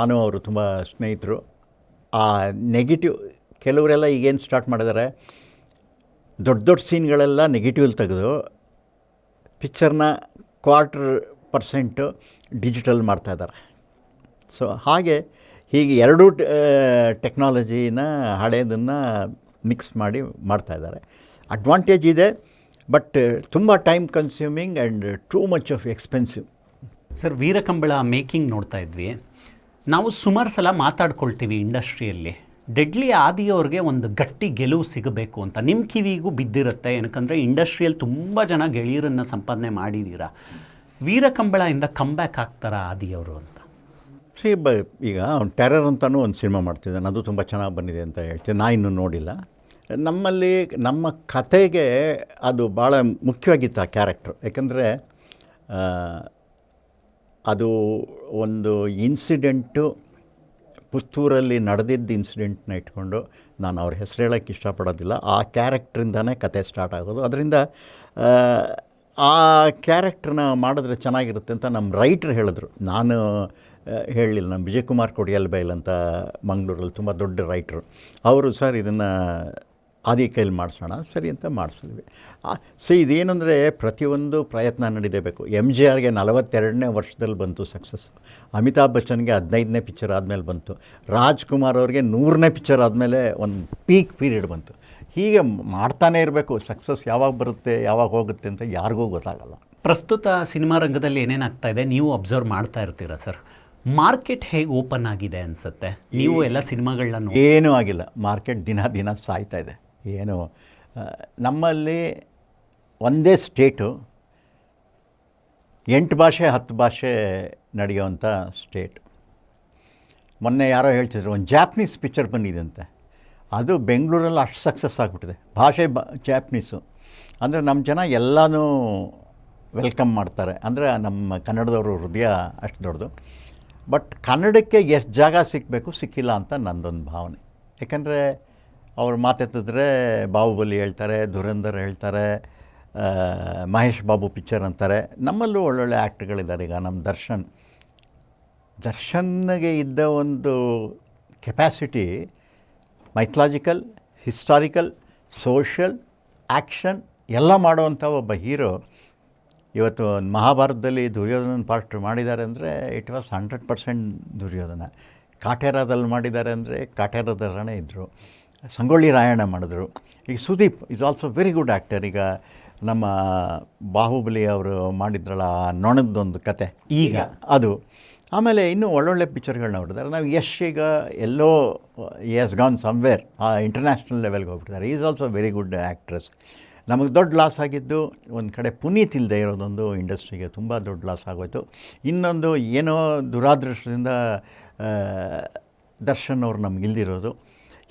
S2: ನಾನು ಅವರು ತುಂಬ ಸ್ನೇಹಿತರು. ಆ ನೆಗೆಟಿವ್ ಕೆಲವರೆಲ್ಲ ಈಗೇನು ಸ್ಟಾರ್ಟ್ ಮಾಡಿದ್ದಾರೆ, ದೊಡ್ಡ ದೊಡ್ಡ ಸೀನ್ಗಳೆಲ್ಲ ನೆಗೆಟಿವ್ ತೆಗೆದು ಪಿಕ್ಚರ್ನ 25% ಡಿಜಿಟಲ್ ಮಾಡ್ತಾಯಿದ್ದಾರೆ. ಸೊ ಹೀಗೆ ಎರಡೂ ಟೆಕ್ನಾಲಜಿನ ಹಳೇದನ್ನು ಮಿಕ್ಸ್ ಮಾಡಿ ಮಾಡ್ತಾಯಿದ್ದಾರೆ. ಅಡ್ವಾಂಟೇಜ್ ಇದೆ, ಬಟ್ ತುಂಬ time consuming and too much of expensive.
S1: Sir, Veerakambala making ನೋಡ್ತಾ ಇದ್ವಿ. ನಾವು ಸುಮಾರು ಸಲ ಮಾತಾಡ್ಕೊಳ್ತೀವಿ ಇಂಡಸ್ಟ್ರಿಯಲ್ಲಿ, ಡೆಡ್ಲಿ ಆದಿಯವ್ರಿಗೆ ಒಂದು ಗಟ್ಟಿ ಗೆಲುವು ಸಿಗಬೇಕು ಅಂತ. ನಿಮ್ಮ ಕಿವಿಗೂ ಬಿದ್ದಿರುತ್ತೆ, ಏನಕ್ಕಂದರೆ ಇಂಡಸ್ಟ್ರಿಯಲ್ಲಿ ತುಂಬ ಜನ ಗೆಳೆಯರನ್ನು ಸಂಪಾದನೆ ಮಾಡಿದ್ದೀರಾ. ವೀರಕಂಬಳದಿಂದ ಕಮ್ಬ್ಯಾಕ್ ಆಗ್ತಾರಾ ಆದಿಯವರು ಅಂತ?
S2: ಈಗ ಟೆರರ್ ಅಂತಲೂ ಒಂದು ಸಿನಿಮಾ ಮಾಡ್ತಿದ್ದಾನೆ, ಅದು ತುಂಬ ಚೆನ್ನಾಗಿ ಬಂದಿದೆ ಅಂತ ಹೇಳ್ತೀನಿ. ನಾನು ಇನ್ನೂ ನೋಡಿಲ್ಲ. ನಮ್ಮಲ್ಲಿ ನಮ್ಮ ಕತೆಗೆ ಅದು ಭಾಳ ಮುಖ್ಯವಾಗಿತ್ತು ಆ ಕ್ಯಾರೆಕ್ಟ್ರು. ಯಾಕಂದರೆ ಅದು ಒಂದು ಇನ್ಸಿಡೆಂಟು, ಪುತ್ತೂರಲ್ಲಿ ನಡೆದಿದ್ದ ಇನ್ಸಿಡೆಂಟ್ನ ಇಟ್ಕೊಂಡು, ನಾನು ಅವ್ರ ಹೆಸರು ಹೇಳೋಕ್ಕೆ ಇಷ್ಟಪಡೋದಿಲ್ಲ, ಆ ಕ್ಯಾರೆಕ್ಟ್ರಿಂದನೇ ಕತೆ ಸ್ಟಾರ್ಟ್ ಆಗೋದು. ಅದರಿಂದ ಆ ಕ್ಯಾರೆಕ್ಟ್ರನ್ನ ಮಾಡಿದ್ರೆ ಚೆನ್ನಾಗಿರುತ್ತೆ ಅಂತ ನಮ್ಮ ರೈಟ್ರ್ ಹೇಳಿದ್ರು. ನಾನು ಹೇಳಲಿಲ್ಲ. ನಮ್ಮ ವಿಜಯಕುಮಾರ್ ಕೊಡಿಯಲ್ ಬೈಲ್ ಅಂತ ಮಂಗಳೂರಲ್ಲಿ ತುಂಬ ದೊಡ್ಡ ರೈಟ್ರು. ಅವರು ಸರ್ ಇದನ್ನು ಆದಿ ಕೈಲಿ ಮಾಡಿಸೋಣ, ಸರಿ ಅಂತ ಮಾಡಿಸಿದ್ವಿ. ಸೊ ಇದೇನೆಂದರೆ ಪ್ರತಿಯೊಂದು ಪ್ರಯತ್ನ ನಡೀಬೇಕು. MGRಗೆ 42ನೇ ವರ್ಷದಲ್ಲಿ ಬಂತು ಸಕ್ಸಸ್. ಅಮಿತಾಬ್ ಬಚ್ಚನ್ಗೆ 15ನೇ ಪಿಕ್ಚರ್ ಆದಮೇಲೆ ಬಂತು. ರಾಜ್ಕುಮಾರ್ ಅವ್ರಿಗೆ 100ನೇ ಪಿಕ್ಚರ್ ಆದಮೇಲೆ ಒಂದು ಪೀಕ್ ಪೀರಿಯಡ್ ಬಂತು. ಹೀಗೆ ಮಾಡ್ತಾನೇ ಇರಬೇಕು. ಸಕ್ಸಸ್ ಯಾವಾಗ ಬರುತ್ತೆ, ಯಾವಾಗ ಹೋಗುತ್ತೆ ಅಂತ ಯಾರಿಗೂ ಗೊತ್ತಾಗಲ್ಲ.
S1: ಪ್ರಸ್ತುತ ಸಿನಿಮಾ ರಂಗದಲ್ಲಿ ಏನೇನಾಗ್ತಾ ಇದೆ ನೀವು ಅಬ್ಸರ್ವ್ ಮಾಡ್ತಾ ಇರ್ತೀರಾ ಸರ್? ಮಾರ್ಕೆಟ್ ಹೇಗೆ ಓಪನ್ ಆಗಿದೆ ಅನಿಸುತ್ತೆ? ನೀವು ಎಲ್ಲ ಸಿನಿಮಾಗಳನ್ನ
S2: ಏನೂ ಆಗಿಲ್ಲ. ಮಾರ್ಕೆಟ್ ದಿನ ಸಾಯ್ತಾ ಇದೆ. ಏನು ನಮ್ಮಲ್ಲಿ ಒಂದೇ ಸ್ಟೇಟು 8 ಭಾಷೆ 10 ಭಾಷೆ ನಡೆಯೋವಂಥ ಸ್ಟೇಟ್. ಮೊನ್ನೆ ಯಾರೋ ಹೇಳ್ತಿದ್ರು, ಒಂದು ಜಾಪ್ನೀಸ್ ಪಿಕ್ಚರ್ ಬಂದಿದೆ, ಅದು ಬೆಂಗಳೂರಲ್ಲಿ ಅಷ್ಟು ಸಕ್ಸಸ್ ಆಗಿಬಿಟ್ಟಿದೆ. ಭಾಷೆ ಜಾಪ್ನೀಸು ಅಂದರೆ ನಮ್ಮ ಜನ ಎಲ್ಲನೂ ವೆಲ್ಕಮ್ ಮಾಡ್ತಾರೆ. ಅಂದರೆ ನಮ್ಮ ಕನ್ನಡದವರು ಹೃದಯ ಅಷ್ಟು ದೊಡ್ಡದು. ಬಟ್ ಕನ್ನಡಕ್ಕೆ ಎಷ್ಟು ಜಾಗ ಸಿಕ್ಕಬೇಕು, ಸಿಕ್ಕಿಲ್ಲ ಅಂತ ನನ್ನದೊಂದು ಭಾವನೆ. ಯಾಕಂದರೆ ಅವ್ರು ಮಾತೆತ್ತಿದ್ರೆ ಬಾಹುಬಲಿ ಹೇಳ್ತಾರೆ, ಧುರಂಧರ್ ಹೇಳ್ತಾರೆ, ಮಹೇಶ್ ಬಾಬು ಪಿಕ್ಚರ್ ಅಂತಾರೆ. ನಮ್ಮಲ್ಲೂ ಒಳ್ಳೊಳ್ಳೆ ಆ್ಯಕ್ಟ್ಗಳಿದ್ದಾರೆ. ಈಗ ನಮ್ಮ ದರ್ಶನ್ಗೆ ಇದ್ದ ಒಂದು capacity, mythological, historical, social, action ಎಲ್ಲ ಮಾಡುವಂಥ ಒಬ್ಬ ಹೀರೋ ಇವತ್ತು ಮಹಾಭಾರತದಲ್ಲಿ ದುರ್ಯೋಧನ ಪಾರ್ಟ್ ಮಾಡಿದ್ದಾರೆ ಅಂದರೆ ಇಟ್ ವಾಸ್ 100% ದುರ್ಯೋಧನ. ಕಾಟೇರದಲ್ಲಿ ಮಾಡಿದ್ದಾರೆ ಅಂದರೆ ಕಾಟೇರದರನೇ ಇದ್ದರು. ಸಂಗೊಳ್ಳಿ ರಾಯಣ್ಣ ಮಾಡಿದ್ರು. ಈಗ Sudeep is also very good actor. ಈಗ ನಮ್ಮ ಬಾಹುಬಲಿ ಅವರು ಮಾಡಿದ್ರಲ್ಲ ನೊಣದೊಂದು ಕತೆ
S1: ಈಗ
S2: ಅದು. ಆಮೇಲೆ ಇನ್ನೂ ಒಳ್ಳೊಳ್ಳೆ ಪಿಕ್ಚರ್ಗಳನ್ನ ಹೊರಡಿದ್ದಾರೆ. ನಾವು ಯಶ್ ಈಗ ಎಲ್ಲೋ ಎಸ್ ಗಾನ್ ಸಮ್ವೇರ್ ಇಂಟರ್ನ್ಯಾಷನಲ್ ಲೆವೆಲ್ಗೆ ಹೋಗ್ಬಿಟ್ಟಿದ್ದಾರೆ. Is also very good actress. ನಮಗೆ ದೊಡ್ಡ ಲಾಸ್ ಆಗಿದ್ದು ಒಂದು ಕಡೆ ಪುನೀತ್ ಇಲ್ಲದೆ ಇರೋದೊಂದು ಇಂಡಸ್ಟ್ರಿಗೆ ತುಂಬ ದೊಡ್ಡ ಲಾಸ್ ಆಗೋಯ್ತು. ಇನ್ನೊಂದು ಏನೋ ದುರಾದೃಷ್ಟದಿಂದ ದರ್ಶನ್ ಅವ್ರು ನಮಗಿಲ್ದಿರೋದು.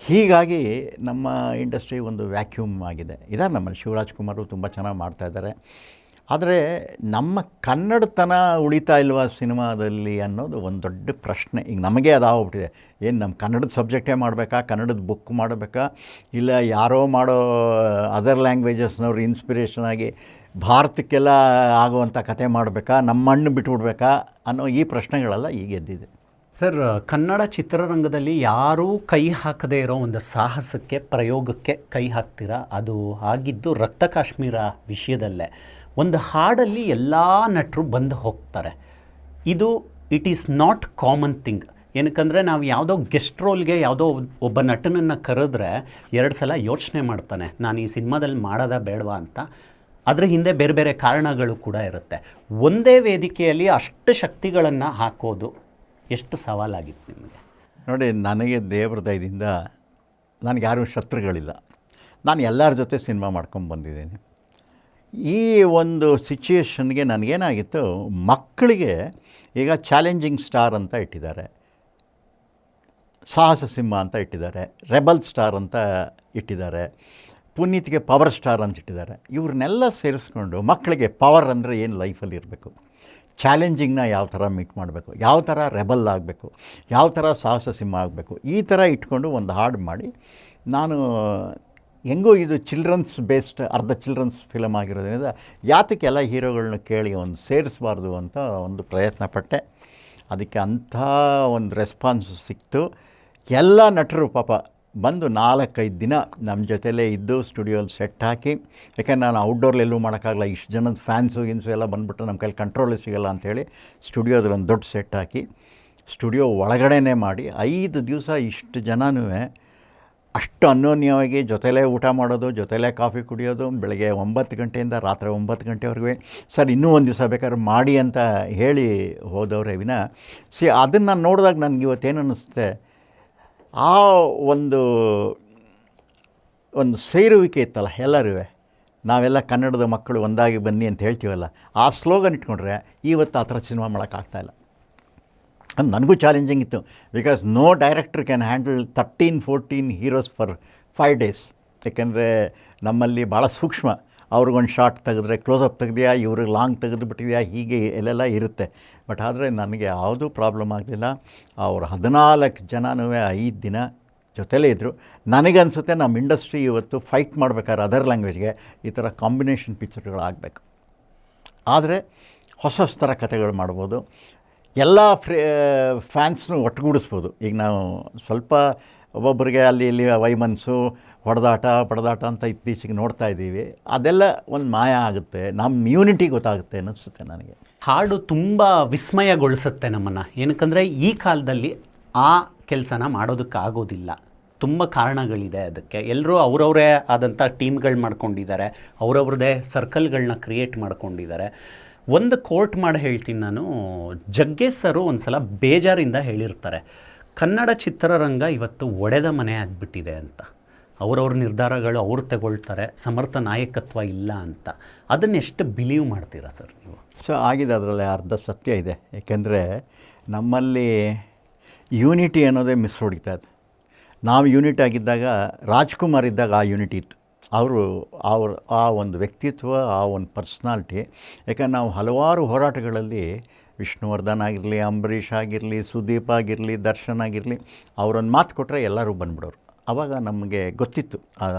S2: ಹೀಗಾಗಿ ನಮ್ಮ ಇಂಡಸ್ಟ್ರಿ ಒಂದು ವ್ಯಾಕ್ಯೂಮ್ ಆಗಿದೆ. ಇದ್ದಾರೆ ನಮ್ಮಲ್ಲಿ ಶಿವರಾಜ್ ಕುಮಾರು ತುಂಬ ಚೆನ್ನಾಗಿ ಮಾಡ್ತಾಯಿದ್ದಾರೆ. ಆದರೆ ನಮ್ಮ ಕನ್ನಡತನ ಉಳಿತಾ ಇಲ್ವಾ ಸಿನಿಮಾದಲ್ಲಿ ಅನ್ನೋದು ಒಂದು ದೊಡ್ಡ ಪ್ರಶ್ನೆ. ಈಗ ನಮಗೆ ಅದಾಗ್ಬಿಟ್ಟಿದೆ. ಏನು ನಮ್ಮ ಕನ್ನಡದ ಸಬ್ಜೆಕ್ಟೇ ಮಾಡಬೇಕಾ, ಕನ್ನಡದ ಬುಕ್ ಮಾಡಬೇಕಾ, ಇಲ್ಲ ಯಾರೋ ಮಾಡೋ ಅದರ್ ಲ್ಯಾಂಗ್ವೇಜಸ್ನವ್ರು ಇನ್ಸ್ಪಿರೇಷನ್ ಆಗಿ ಭಾರತಕ್ಕೆಲ್ಲ ಆಗುವಂಥ ಕತೆ ಮಾಡಬೇಕಾ, ನಮ್ಮ ಮಣ್ಣು ಬಿಟ್ಬಿಡ್ಬೇಕಾ ಅನ್ನೋ ಈ ಪ್ರಶ್ನೆಗಳೆಲ್ಲ ಈಗ ಎದ್ದಿದೆ.
S1: ಸರ್, ಕನ್ನಡ ಚಿತ್ರರಂಗದಲ್ಲಿ ಯಾರೂ ಕೈ ಹಾಕದೇ ಇರೋ ಒಂದು ಸಾಹಸಕ್ಕೆ, ಪ್ರಯೋಗಕ್ಕೆ ಕೈ ಹಾಕ್ತೀರಾ. ಅದು ಆಗಿದ್ದು ರಕ್ತ ಕಾಶ್ಮೀರ ವಿಷಯದಲ್ಲೇ. ಒಂದು ಹಾಡಲ್ಲಿ ಎಲ್ಲ ನಟರು ಬಂದು ಹೋಗ್ತಾರೆ. ಇದು it is not common thing. ಏನಕ್ಕಂದರೆ ನಾವು ಯಾವುದೋ ಗೆಸ್ಟ್ ರೋಲ್ಗೆ ಯಾವುದೋ ಒಬ್ಬ ನಟನನ್ನು ಕರೆದ್ರೆ 2 ಸಲ ಯೋಚನೆ ಮಾಡ್ತಾನೆ, ನಾನು ಈ ಸಿನಿಮಾದಲ್ಲಿ ಮಾಡೋದಾ ಬೇಡವಾ ಅಂತ. ಅದರ ಹಿಂದೆ ಬೇರೆ ಬೇರೆ ಕಾರಣಗಳು ಕೂಡ ಇರುತ್ತೆ. ಒಂದೇ ವೇದಿಕೆಯಲ್ಲಿ ಅಷ್ಟು ಶಕ್ತಿಗಳನ್ನು ಹಾಕೋದು ಎಷ್ಟು ಸವಾಲಾಗಿತ್ತು ನಿಮಗೆ?
S2: ನೋಡಿ, ನನಗೆ ದೇವ್ರ ದಯದಿಂದ ನನಗೆ ಯಾರೂ ಶತ್ರುಗಳಿಲ್ಲ. ನಾನು ಎಲ್ಲರ ಜೊತೆ ಸಿನಿಮಾ ಮಾಡ್ಕೊಂಡು ಬಂದಿದ್ದೀನಿ. ಈ ಒಂದು ಸಿಚುಯೇಷನ್ಗೆ ನನಗೇನಾಗಿತ್ತು, ಮಕ್ಕಳಿಗೆ ಈಗ ಚಾಲೆಂಜಿಂಗ್ ಸ್ಟಾರ್ ಅಂತ ಇಟ್ಟಿದ್ದಾರೆ, ಸಾಹಸ ಸಿಂಹ ಅಂತ ಇಟ್ಟಿದ್ದಾರೆ, ರೆಬಲ್ ಸ್ಟಾರ್ ಅಂತ ಇಟ್ಟಿದ್ದಾರೆ, ಪುನೀತ್ಗೆ ಪವರ್ ಸ್ಟಾರ್ ಅಂತ ಇಟ್ಟಿದ್ದಾರೆ. ಇವ್ರನ್ನೆಲ್ಲ ಸೇರಿಸ್ಕೊಂಡು ಮಕ್ಕಳಿಗೆ ಪವರ್ ಅಂದರೆ ಏನು ಲೈಫಲ್ಲಿ ಇರಬೇಕು, ಚಾಲೆಂಜಿಂಗ್ನ ಯಾವ ಥರ ಮೀಟ್ ಮಾಡಬೇಕು, ಯಾವ ಥರ ರೆಬಲ್ ಆಗಬೇಕು, ಯಾವ ಥರ ಸಾಹಸ ಸಿಂಹ ಆಗಬೇಕು, ಈ ಥರ ಇಟ್ಕೊಂಡು ಒಂದು ಹಾಡು ಮಾಡಿ ನಾನು ಹೆಂಗೂ ಇದು ಚಿಲ್ಡ್ರನ್ಸ್ ಬೇಸ್ಡ್ ಅರ್ಧ ಚಿಲ್ಡ್ರನ್ಸ್ ಫಿಲಮ್ ಆಗಿರೋದ್ರಿಂದ ಯಾತಕ್ಕೆ ಎಲ್ಲ ಹೀರೋಗಳನ್ನ ಕೇಳಿ ಒಂದು ಸೇರಿಸಬಾರ್ದು ಅಂತ ಒಂದು ಪ್ರಯತ್ನ ಪಟ್ಟೆ. ಅದಕ್ಕೆ ಅಂಥ ಒಂದು ರೆಸ್ಪಾನ್ಸ್ ಸಿಕ್ತು. ಎಲ್ಲ ನಟರು ಪಾಪ ಬಂದು 4-5 ದಿನ ನಮ್ಮ ಜೊತೆಲೇ ಇದ್ದು ಸ್ಟುಡಿಯೋಲ್ಲಿ ಸೆಟ್ ಹಾಕಿ, ಯಾಕೆಂದ್ರೆ ನಾನು ಔಟ್ಡೋರ್ಲಿ ಎಲ್ಲೂ ಮಾಡೋಕ್ಕಾಗಲ್ಲ, ಇಷ್ಟು ಜನದ ಫ್ಯಾನ್ಸು ಗಿನ್ಸು ಎಲ್ಲ ಬಂದುಬಿಟ್ರೆ ನಮ್ಮ ಕೈಲಿ ಕಂಟ್ರೋಲೇ ಸಿಗೋಲ್ಲ ಅಂಥೇಳಿ ಸ್ಟುಡಿಯೋದಲ್ಲಿ ಒಂದು ದೊಡ್ಡ ಸೆಟ್ ಹಾಕಿ ಸ್ಟುಡಿಯೋ ಒಳಗಡೆನೇ ಮಾಡಿ 5 ದಿವಸ ಇಷ್ಟು ಜನನೂ ಅಷ್ಟು ಅನ್ಯೋನ್ಯವಾಗಿ ಜೊತೆಲೇ ಊಟ ಮಾಡೋದು, ಜೊತೆಲೇ ಕಾಫಿ ಕುಡಿಯೋದು, ಬೆಳಗ್ಗೆ 9 ಗಂಟೆಯಿಂದ ರಾತ್ರಿ 9 ಗಂಟೆವರೆಗೂ ಸರ್ ಇನ್ನೂ ಒಂದು ದಿವಸ ಬೇಕಾದ್ರೆ ಮಾಡಿ ಅಂತ ಹೇಳಿ ಹೋದವ್ರೆ ವಿನ ಅದನ್ನು ನೋಡಿದಾಗ ನನಗೆ ಇವತ್ತೇನು ಅನ್ನಿಸುತ್ತೆ, ಆ ಒಂದು ಸೇರುವಿಕೆ ಇತ್ತಲ್ಲ ಎಲ್ಲರೂ, ನಾವೆಲ್ಲ ಕನ್ನಡದ ಮಕ್ಕಳು ಒಂದಾಗಿ ಬನ್ನಿ ಅಂತ ಹೇಳ್ತೀವಲ್ಲ, ಆ ಸ್ಲೋಗನ್ ಇಟ್ಕೊಂಡ್ರೆ ಇವತ್ತು ಆ ಥರ ಸಿನಿಮಾ ಮಾಡೋಕ್ಕಾಗ್ತಾಯಿಲ್ಲ. ಅದು ನನಗೂ ಚಾಲೆಂಜಿಂಗ್ ಇತ್ತು. Because no director can handle 13-14 heroes for 5 days. ಯಾಕೆಂದರೆ ನಮ್ಮಲ್ಲಿ ಭಾಳ ಸೂಕ್ಷ್ಮ. ಅವ್ರಿಗೊಂದು ಶಾರ್ಟ್ ತೆಗೆದ್ರೆ ಕ್ಲೋಸಪ್ ತೆಗೆದೆಯಾ, ಇವ್ರಿಗೆ ಲಾಂಗ್ ತೆಗೆದುಬಿಟ್ಟಿದೆಯಾ, ಹೀಗೆ ಎಲ್ಲೆಲ್ಲ ಇರುತ್ತೆ. ಬಟ್ ಆದರೆ ನನಗೆ ಯಾವುದೂ ಪ್ರಾಬ್ಲಮ್ ಆಗಲಿಲ್ಲ. ಅವರು 14 ಜನನೂ 5 ದಿನ ಜೊತೆಲೇ ಇದ್ದರು. ನನಗನ್ಸುತ್ತೆ ನಮ್ಮ ಇಂಡಸ್ಟ್ರಿ ಇವತ್ತು ಫೈಟ್ ಮಾಡ್ಬೇಕಾದ್ರೆ ಅದರ್ ಲ್ಯಾಂಗ್ವೇಜ್ಗೆ ಈ ಥರ ಕಾಂಬಿನೇಷನ್ ಪಿಕ್ಚರ್ಗಳು ಆಗಬೇಕು. ಆದರೆ ಹೊಸ ಹೊಸ ಥರ ಕಥೆಗಳು ಮಾಡ್ಬೋದು, ಎಲ್ಲ ಫ್ಯಾನ್ಸ್ನು ಒಟ್ಟುಗೂಡಿಸ್ಬೋದು. ಈಗ ನಾವು ಸ್ವಲ್ಪ ಒಬ್ಬೊಬ್ಬರಿಗೆ ಅಲ್ಲಿ ಇಲ್ಲಿ ವೈಮನ್ಸು ಬಡದಾಟ ಅಂತ ಇತ್ತೀಚೆಗೆ ನೋಡ್ತಾ ಇದ್ದೀವಿ. ಅದೆಲ್ಲ ಒಂದು ಮಾಯ ಆಗುತ್ತೆ, ನಮ್ಮ ಯೂನಿಟಿ ಗೊತ್ತಾಗುತ್ತೆ ಅನ್ನಿಸುತ್ತೆ ನನಗೆ.
S1: ಹಾಡು ತುಂಬ ವಿಸ್ಮಯಗೊಳಿಸುತ್ತೆ ನಮ್ಮನ್ನು. ಏನಕ್ಕಂದರೆ ಈ ಕಾಲದಲ್ಲಿ ಆ ಕೆಲಸನ ಮಾಡೋದಕ್ಕಾಗೋದಿಲ್ಲ. ತುಂಬ ಕಾರಣಗಳಿದೆ ಅದಕ್ಕೆ. ಎಲ್ಲರೂ ಅವರವರೇ ಆದಂಥ ಟೀಮ್ಗಳು ಮಾಡ್ಕೊಂಡಿದ್ದಾರೆ, ಅವರವ್ರದ್ದೇ ಸರ್ಕಲ್ಗಳನ್ನ ಕ್ರಿಯೇಟ್ ಮಾಡ್ಕೊಂಡಿದ್ದಾರೆ. ಒಂದು ಕೋಟ್ ಮಾಡಿ ಹೇಳ್ತೀನಿ ನಾನು, ಜಗ್ಗೇಶ್ ಸರು ಒಂದು ಸಲ ಬೇಜಾರಿಂದ ಹೇಳಿರ್ತಾರೆ, ಕನ್ನಡ ಚಿತ್ರರಂಗ ಇವತ್ತು ಒಡೆದ ಮನೆ ಆಗಿಬಿಟ್ಟಿದೆ ಅಂತ. ಅವ್ರವ್ರ ನಿರ್ಧಾರಗಳು ಅವ್ರು ತಗೊಳ್ತಾರೆ, ಸಮರ್ಥ ನಾಯಕತ್ವ ಇಲ್ಲ ಅಂತ. ಅದನ್ನು ಎಷ್ಟು ಬಿಲೀವ್ ಮಾಡ್ತೀರಾ ಸರ್ ನೀವು?
S2: ಸೊ ಆಗಿದೆ, ಅದರಲ್ಲಿ ಅರ್ಧ ಸತ್ಯ ಇದೆ. ಏಕೆಂದರೆ ನಮ್ಮಲ್ಲಿ ಯೂನಿಟಿ ಅನ್ನೋದೇ ಮಿಸ್ ಹೊಡಿತಾ ಇದೆ. ನಾವು ಯೂನಿಟ್ ಆಗಿದ್ದಾಗ, ರಾಜ್ಕುಮಾರ್ ಇದ್ದಾಗ ಆ ಯೂನಿಟಿ ಇತ್ತು. ಅವ್ರ ಆ ಒಂದು ವ್ಯಕ್ತಿತ್ವ, ಆ ಒಂದು ಪರ್ಸ್ನಾಲಿಟಿ. ಯಾಕಂದ್ರೆ ನಾವು ಹಲವಾರು ಹೋರಾಟಗಳಲ್ಲಿ ವಿಷ್ಣುವರ್ಧನ್ ಆಗಿರಲಿ, ಅಂಬರೀಷ್ ಆಗಿರಲಿ, ಸುದೀಪ್ ಆಗಿರಲಿ, ದರ್ಶನ್ ಆಗಿರಲಿ, ಅವರೊಂದು ಮಾತು ಕೊಟ್ಟರೆ ಎಲ್ಲರೂ ಬಂದ್ಬಿಡೋರು. ಆವಾಗ ನಮಗೆ ಗೊತ್ತಿತ್ತು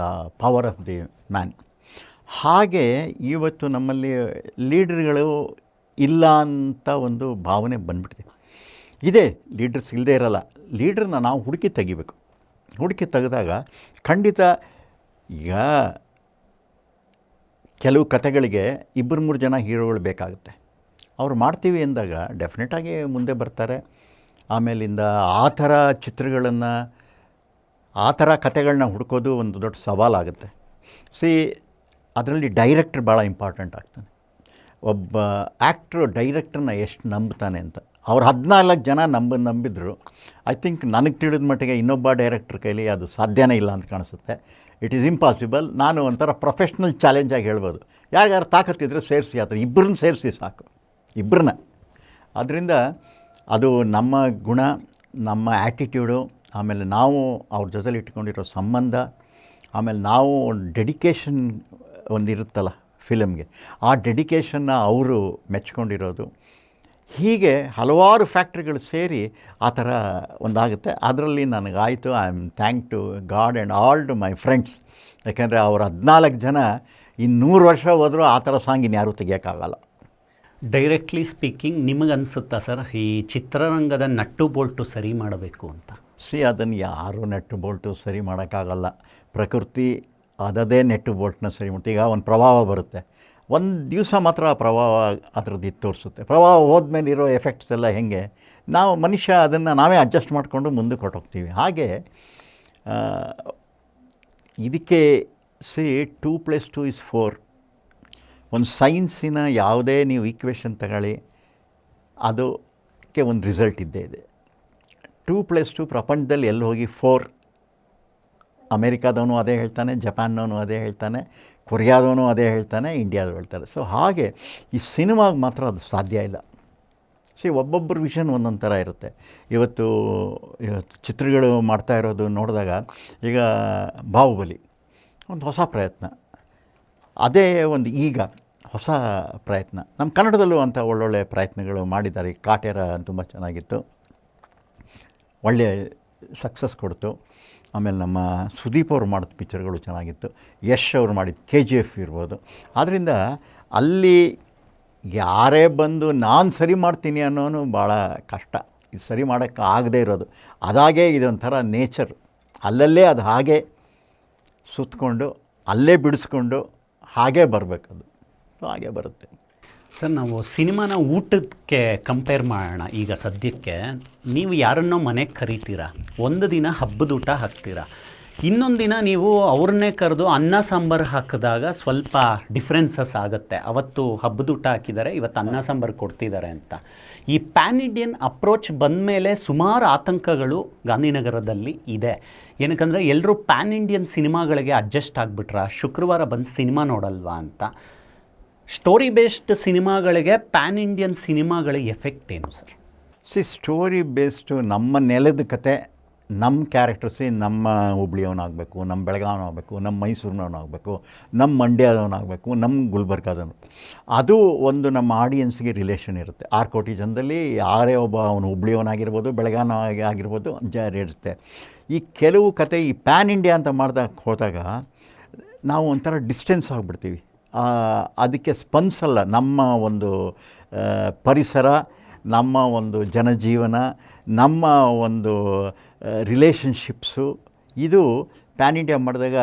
S2: ಪವರ್ ಆಫ್ ದಿ ಮ್ಯಾನ್. ಹಾಗೆ ಇವತ್ತು ನಮ್ಮಲ್ಲಿ ಲೀಡರ್ಗಳು ಇಲ್ಲ ಅಂತ ಒಂದು ಭಾವನೆ ಬಂದ್ಬಿಟ್ಟಿದೆ. ಇದೆ, ಲೀಡರ್ಸ್ ಇಲ್ಲದೆ ಇರಲ್ಲ. ಲೀಡ್ರನ್ನ ನಾವು ಹುಡುಕಿ ತೆಗಿಬೇಕು. ಹುಡುಕಿ ತೆಗೆದಾಗ ಖಂಡಿತ ಈಗ ಕೆಲವು ಕತೆಗಳಿಗೆ 2-3 ಜನ ಹೀರೋಗಳು ಬೇಕಾಗುತ್ತೆ. ಅವ್ರು ಮಾಡ್ತೀವಿ ಅಂದಾಗ ಡೆಫಿನೆಟಾಗಿ ಮುಂದೆ ಬರ್ತಾರೆ. ಆಮೇಲಿಂದ ಆ ಥರ ಚಿತ್ರಗಳನ್ನು, ಆ ಥರ ಕತೆಗಳನ್ನ ಹುಡ್ಕೋದು ಒಂದು ದೊಡ್ಡ ಸವಾಲಾಗುತ್ತೆ. ಅದರಲ್ಲಿ ಡೈರೆಕ್ಟ್ರ್ ಭಾಳ ಇಂಪಾರ್ಟೆಂಟ್ ಆಗ್ತಾನೆ. ಒಬ್ಬ ಆ್ಯಕ್ಟ್ರು ಡೈರೆಕ್ಟ್ರನ್ನ ಎಷ್ಟು ನಂಬ್ತಾನೆ ಅಂತ. ಅವ್ರು 14 ಜನ ನಂಬಿದ್ರು. ಐ ಥಿಂಕ್ ನನಗೆ ತಿಳಿದ ಮಟ್ಟಿಗೆ ಇನ್ನೊಬ್ಬ ಡೈರೆಕ್ಟ್ರ್ ಕೈಲಿ ಅದು ಸಾಧ್ಯನೇ ಇಲ್ಲ ಅಂತ ಕಾಣಿಸುತ್ತೆ. It is impossible. ನಾನು ಒಂಥರ ಪ್ರೊಫೆಷ್ನಲ್ ಚಾಲೆಂಜಾಗಿ ಹೇಳ್ಬೋದು, ಯಾರ್ಯಾರು ತಾಕತ್ತಿದ್ರೆ ಸೇರಿಸಿ, ಆ ಥರ ಇಬ್ಬರನ್ನ ಸೇರಿಸಿ ಸಾಕು, ಇಬ್ಬರನ್ನ. ಅದರಿಂದ ಅದು ನಮ್ಮ ಗುಣ, ನಮ್ಮ ಆ್ಯಟಿಟ್ಯೂಡು, ಆಮೇಲೆ ನಾವು ಅವ್ರ ಜೊತೆಲಿ ಇಟ್ಕೊಂಡಿರೋ ಸಂಬಂಧ, ಆಮೇಲೆ ನಾವು ಒಂದು ಡೆಡಿಕೇಶನ್ ಒಂದಿರುತ್ತಲ್ಲ ಫಿಲಮ್ಗೆ, ಆ ಡೆಡಿಕೇಶನ್ನ ಅವರು ಮೆಚ್ಕೊಂಡಿರೋದು, ಹೀಗೆ ಹಲವಾರು ಫ್ಯಾಕ್ಟ್ರಿಗಳು ಸೇರಿ ಆ ಥರ ಒಂದಾಗುತ್ತೆ. ಅದರಲ್ಲಿ ನನಗಾಯಿತು. I am thank to God and all to my friends. ಯಾಕೆಂದರೆ ಅವ್ರು 14 ಜನ 100 ವರ್ಷ ಹೋದರೂ ಆ ಥರ ಸಾಂಗ್ ಇನ್ಯಾರೂ ತೆಗಿಯೋಕ್ಕಾಗಲ್ಲ.
S1: ಡೈರೆಕ್ಟ್ಲಿ ಸ್ಪೀಕಿಂಗ್, ನಿಮಗನ್ಸುತ್ತಾ ಸರ್ ಈ ಚಿತ್ರರಂಗದ ನಟ್ಟು ಬೋಲ್ಟು ಸರಿ ಮಾಡಬೇಕು ಅಂತ?
S2: ಅದನ್ನು ಯಾರೂ ನೆಟ್ಟು ಬೋಲ್ಟು ಸರಿ ಮಾಡೋಕ್ಕಾಗಲ್ಲ. ಪ್ರಕೃತಿ ಅದದೇ ನೆಟ್ಟು ಬೋಲ್ಟ್ನ ಸರಿ ಮಾಡ್ತೀವಿ. ಈಗ ಒಂದು ಪ್ರವಾಹ ಬರುತ್ತೆ, ಒಂದು ದಿವಸ ಮಾತ್ರ ಆ ಪ್ರವಾಹ ಅದರದ್ದು ಇದು ತೋರಿಸುತ್ತೆ. ಪ್ರವಾಹ ಹೋದ್ಮೇಲೆ ಇರೋ ಎಫೆಕ್ಟ್ಸ್ ಎಲ್ಲ ಹೇಗೆ, ನಾವು ಮನುಷ್ಯ ಅದನ್ನು ನಾವೇ ಅಡ್ಜಸ್ಟ್ ಮಾಡಿಕೊಂಡು ಮುಂದಕ್ಕೆ ಹೊರಟೋಗ್ತೀವಿ. ಹಾಗೆ ಇದಕ್ಕೆ 2 + 2 = 4. ಒಂದು ಸೈನ್ಸಿನ ಯಾವುದೇ ನೀವು ಈಕ್ವೇಷನ್ ತಗೊಳ್ಳಿ, ಅದಕ್ಕೆ ಒಂದು ರಿಸಲ್ಟ್ ಇದ್ದೇ ಇದೆ. 2 + 2 ಪ್ರಪಂಚದಲ್ಲಿ ಎಲ್ಲಿ ಹೋಗಿ 4. ಅಮೇರಿಕಾದವನು ಅದೇ ಹೇಳ್ತಾನೆ, ಜಪಾನ್ನವನು ಅದೇ ಹೇಳ್ತಾನೆ, ಕೊರಿಯಾದವನು ಅದೇ ಹೇಳ್ತಾನೆ, ಇಂಡಿಯಾದವ್ರು ಹೇಳ್ತಾರೆ. ಹಾಗೆ ಈ ಸಿನಿಮಾಗೆ ಮಾತ್ರ ಅದು ಸಾಧ್ಯ ಇಲ್ಲ. ಒಬ್ಬೊಬ್ಬರ ವಿಷನ್ ಒಂದೊಂದು ಥರ ಇರುತ್ತೆ. ಇವತ್ತು ಚಿತ್ರಗಳು ಮಾಡ್ತಾ ಇರೋದು ನೋಡಿದಾಗ, ಈಗ ಬಾಹುಬಲಿ ಒಂದು ಹೊಸ ಪ್ರಯತ್ನ, ಅದೇ ಒಂದು ಈಗ ಹೊಸ ಪ್ರಯತ್ನ. ನಮ್ಮ ಕನ್ನಡದಲ್ಲೂ ಅಂಥ ಒಳ್ಳೊಳ್ಳೆ ಪ್ರಯತ್ನಗಳು ಮಾಡಿದ್ದಾರೆ. ಕಾಟೇರ ತುಂಬ ಚೆನ್ನಾಗಿತ್ತು, ಒಳ್ಳೆಯ ಸಕ್ಸಸ್ ಕೊಡ್ತು. ಆಮೇಲೆ ನಮ್ಮ ಸುದೀಪ್ ಅವರು ಮಾಡಿದ ಪಿಕ್ಚರ್ಗಳು ಚೆನ್ನಾಗಿತ್ತು. ಯಶ್ ಅವರು ಮಾಡಿದ KGF ಇರ್ಬೋದು. ಆದ್ದರಿಂದ ಅಲ್ಲಿ ಯಾರೇ ಬಂದು ನಾನು ಸರಿ ಮಾಡ್ತೀನಿ ಅನ್ನೋನು ಭಾಳ ಕಷ್ಟ. ಇದು ಸರಿ ಮಾಡೋಕ್ಕೆ ಆಗದೇ ಇರೋದು, ಅದಾಗೇ ಇದೊಂಥರ ನೇಚರ್. ಅಲ್ಲಲ್ಲೇ ಅದು ಹಾಗೆ ಸುತ್ತಕೊಂಡು ಅಲ್ಲೇ ಬಿಡಿಸ್ಕೊಂಡು ಹಾಗೇ ಬರಬೇಕದು, ಹಾಗೇ ಬರುತ್ತೆ.
S1: ಸರ್, ನಾವು ಸಿನಿಮಾನ ಊಟಕ್ಕೆ ಕಂಪೇರ್ ಮಾಡೋಣ. ಈಗ ಸದ್ಯಕ್ಕೆ ನೀವು ಯಾರನ್ನೋ ಮನೆಗೆ ಕರಿತೀರಾ, ಒಂದು ದಿನ ಹಬ್ಬದ ಊಟ ಹಾಕ್ತೀರಾ, ಇನ್ನೊಂದು ದಿನ ನೀವು ಅವ್ರನ್ನೇ ಕರೆದು ಅನ್ನ ಸಾಂಬಾರು ಹಾಕಿದಾಗ ಸ್ವಲ್ಪ ಡಿಫ್ರೆನ್ಸಸ್ ಆಗುತ್ತೆ. ಅವತ್ತು ಹಬ್ಬದ ಊಟ ಹಾಕಿದ್ದಾರೆ, ಇವತ್ತು ಅನ್ನ ಸಾಂಬಾರು ಕೊಡ್ತಿದ್ದಾರೆ ಅಂತ. ಈ ಪ್ಯಾನ್ ಇಂಡಿಯನ್ ಅಪ್ರೋಚ್ ಬಂದ ಮೇಲೆ ಸುಮಾರು ಆತಂಕಗಳು ಗಾಂಧಿನಗರದಲ್ಲಿ ಇದೆ. ಏನಕ್ಕಂದರೆ ಎಲ್ಲರೂ ಪ್ಯಾನ್ ಇಂಡಿಯನ್ ಸಿನಿಮಾಗಳಿಗೆ ಅಡ್ಜಸ್ಟ್ ಆಗಿಬಿಟ್ರ, ಶುಕ್ರವಾರ ಬಂದು ಸಿನಿಮಾ ನೋಡಲ್ವಾ ಅಂತ. ಸ್ಟೋರಿ ಬೇಸ್ಡ್ ಸಿನಿಮಾಗಳಿಗೆ ಪ್ಯಾನ್ ಇಂಡಿಯನ್ ಸಿನಿಮಾಗಳ ಎಫೆಕ್ಟ್ ಏನು ಸರ್?
S2: ಸ್ಟೋರಿ ಬೇಸ್ಡು ನಮ್ಮ ನೆಲದ ಕತೆ, ನಮ್ಮ ಕ್ಯಾರೆಕ್ಟರ್ಸಿ ನಮ್ಮ ಹುಬ್ಳಿಯವನಾಗಬೇಕು, ನಮ್ಮ ಬೆಳಗಾವನಾಗಬೇಕು, ನಮ್ಮ ಮೈಸೂರಿನವನಾಗಬೇಕು, ನಮ್ಮ ಮಂಡ್ಯದವನಾಗಬೇಕು, ನಮ್ಮ ಗುಲ್ಬರ್ಗಾದವನು. ಅದು ಒಂದು ನಮ್ಮ ಆಡಿಯನ್ಸ್ಗೆ ರಿಲೇಷನ್ ಇರುತ್ತೆ. 6 ಕೋಟಿ ಜನದಲ್ಲಿ ಯಾರೇ ಒಬ್ಬ ಅವನು ಹುಬ್ಳಿಯವನಾಗಿರ್ಬೋದು, ಬೆಳಗಾವಿ ಇರುತ್ತೆ. ಈ ಕೆಲವು ಕತೆ ಈ ಪ್ಯಾನ್ ಇಂಡಿಯಾ ಅಂತ ಹೋದಾಗ ನಾವು ಒಂಥರ ಡಿಸ್ಟೆನ್ಸ್ ಆಗಿಬಿಡ್ತೀವಿ. ಅದಕ್ಕೆ ಸ್ಪಂದಿಸಲ್ಲ ನಮ್ಮ ಒಂದು ಪರಿಸರ, ನಮ್ಮ ಒಂದು ಜನಜೀವನ, ನಮ್ಮ ಒಂದು ರಿಲೇಷನ್ಶಿಪ್ಸು. ಇದು ಪ್ಯಾನ್ ಇಂಡಿಯಾ ಮಾಡಿದಾಗ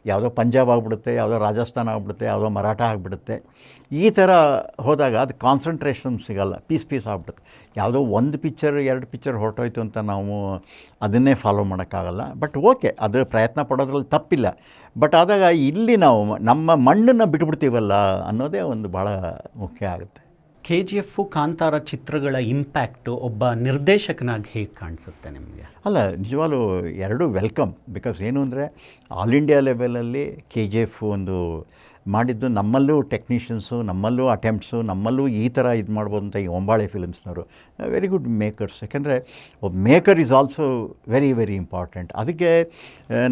S2: ಯಾವುದೋ ಪಂಜಾಬ್ ಆಗಿಬಿಡುತ್ತೆ, ಯಾವುದೋ ರಾಜಸ್ಥಾನ ಆಗಿಬಿಡುತ್ತೆ, ಯಾವುದೋ ಮರಾಠ ಆಗಿಬಿಡುತ್ತೆ. ಈ ಥರ ಹೋದಾಗ ಅದು ಕಾನ್ಸಂಟ್ರೇಷನ್ ಸಿಗೋಲ್ಲ, ಪೀಸ್ ಆಗಿಬಿಡುತ್ತೆ. ಯಾವುದೋ ಒಂದು ಪಿಕ್ಚರ್ 2 ಪಿಕ್ಚರ್ ಹೊರಟೋಯ್ತು ಅಂತ ನಾವು ಅದನ್ನೇ ಫಾಲೋ ಮಾಡೋಕ್ಕಾಗಲ್ಲ. ಬಟ್ ಓಕೆ, ಅದು ಪ್ರಯತ್ನ ಪಡೋದ್ರಲ್ಲಿ ತಪ್ಪಿಲ್ಲ. ಬಟ್ ಆದಾಗ ಇಲ್ಲಿ ನಾವು ನಮ್ಮ ಮಣ್ಣನ್ನು ಬಿಟ್ಬಿಡ್ತೀವಲ್ಲ ಅನ್ನೋದೇ ಒಂದು ಭಾಳ ಮುಖ್ಯ ಆಗುತ್ತೆ.
S1: KGF, ಕಾಂತಾರ ಚಿತ್ರಗಳ ಇಂಪ್ಯಾಕ್ಟು ಒಬ್ಬ ನಿರ್ದೇಶಕನಾಗಿ ಹೇಗೆ ಕಾಣಿಸುತ್ತೆ ನಿಮಗೆ?
S2: ಅಲ್ಲ, ನಿಜವಾಗ್ಲೂ ಎರಡೂ ವೆಲ್ಕಮ್. ಬಿಕಾಸ್ ಏನು ಅಂದರೆ ಆಲ್ ಇಂಡಿಯಾ ಲೆವೆಲಲ್ಲಿ KGF ಒಂದು ಮಾಡಿದ್ದು, ನಮ್ಮಲ್ಲೂ ಟೆಕ್ನಿಷಿಯನ್ಸು, ನಮ್ಮಲ್ಲೂ ಅಟೆಂಪ್ಟ್ಸು, ನಮ್ಮಲ್ಲೂ ಈ ಥರ ಇದು ಮಾಡ್ಬೋದು ಅಂತ ಈ ಒಂಬಾಳೆ ಫಿಲ್ಮ್ಸ್ನವರು ವೆರಿ ಗುಡ್ ಮೇಕರ್ಸ್. ಯಾಕೆಂದರೆ ಒಬ್ಬ maker is also very very important. ಅದಕ್ಕೆ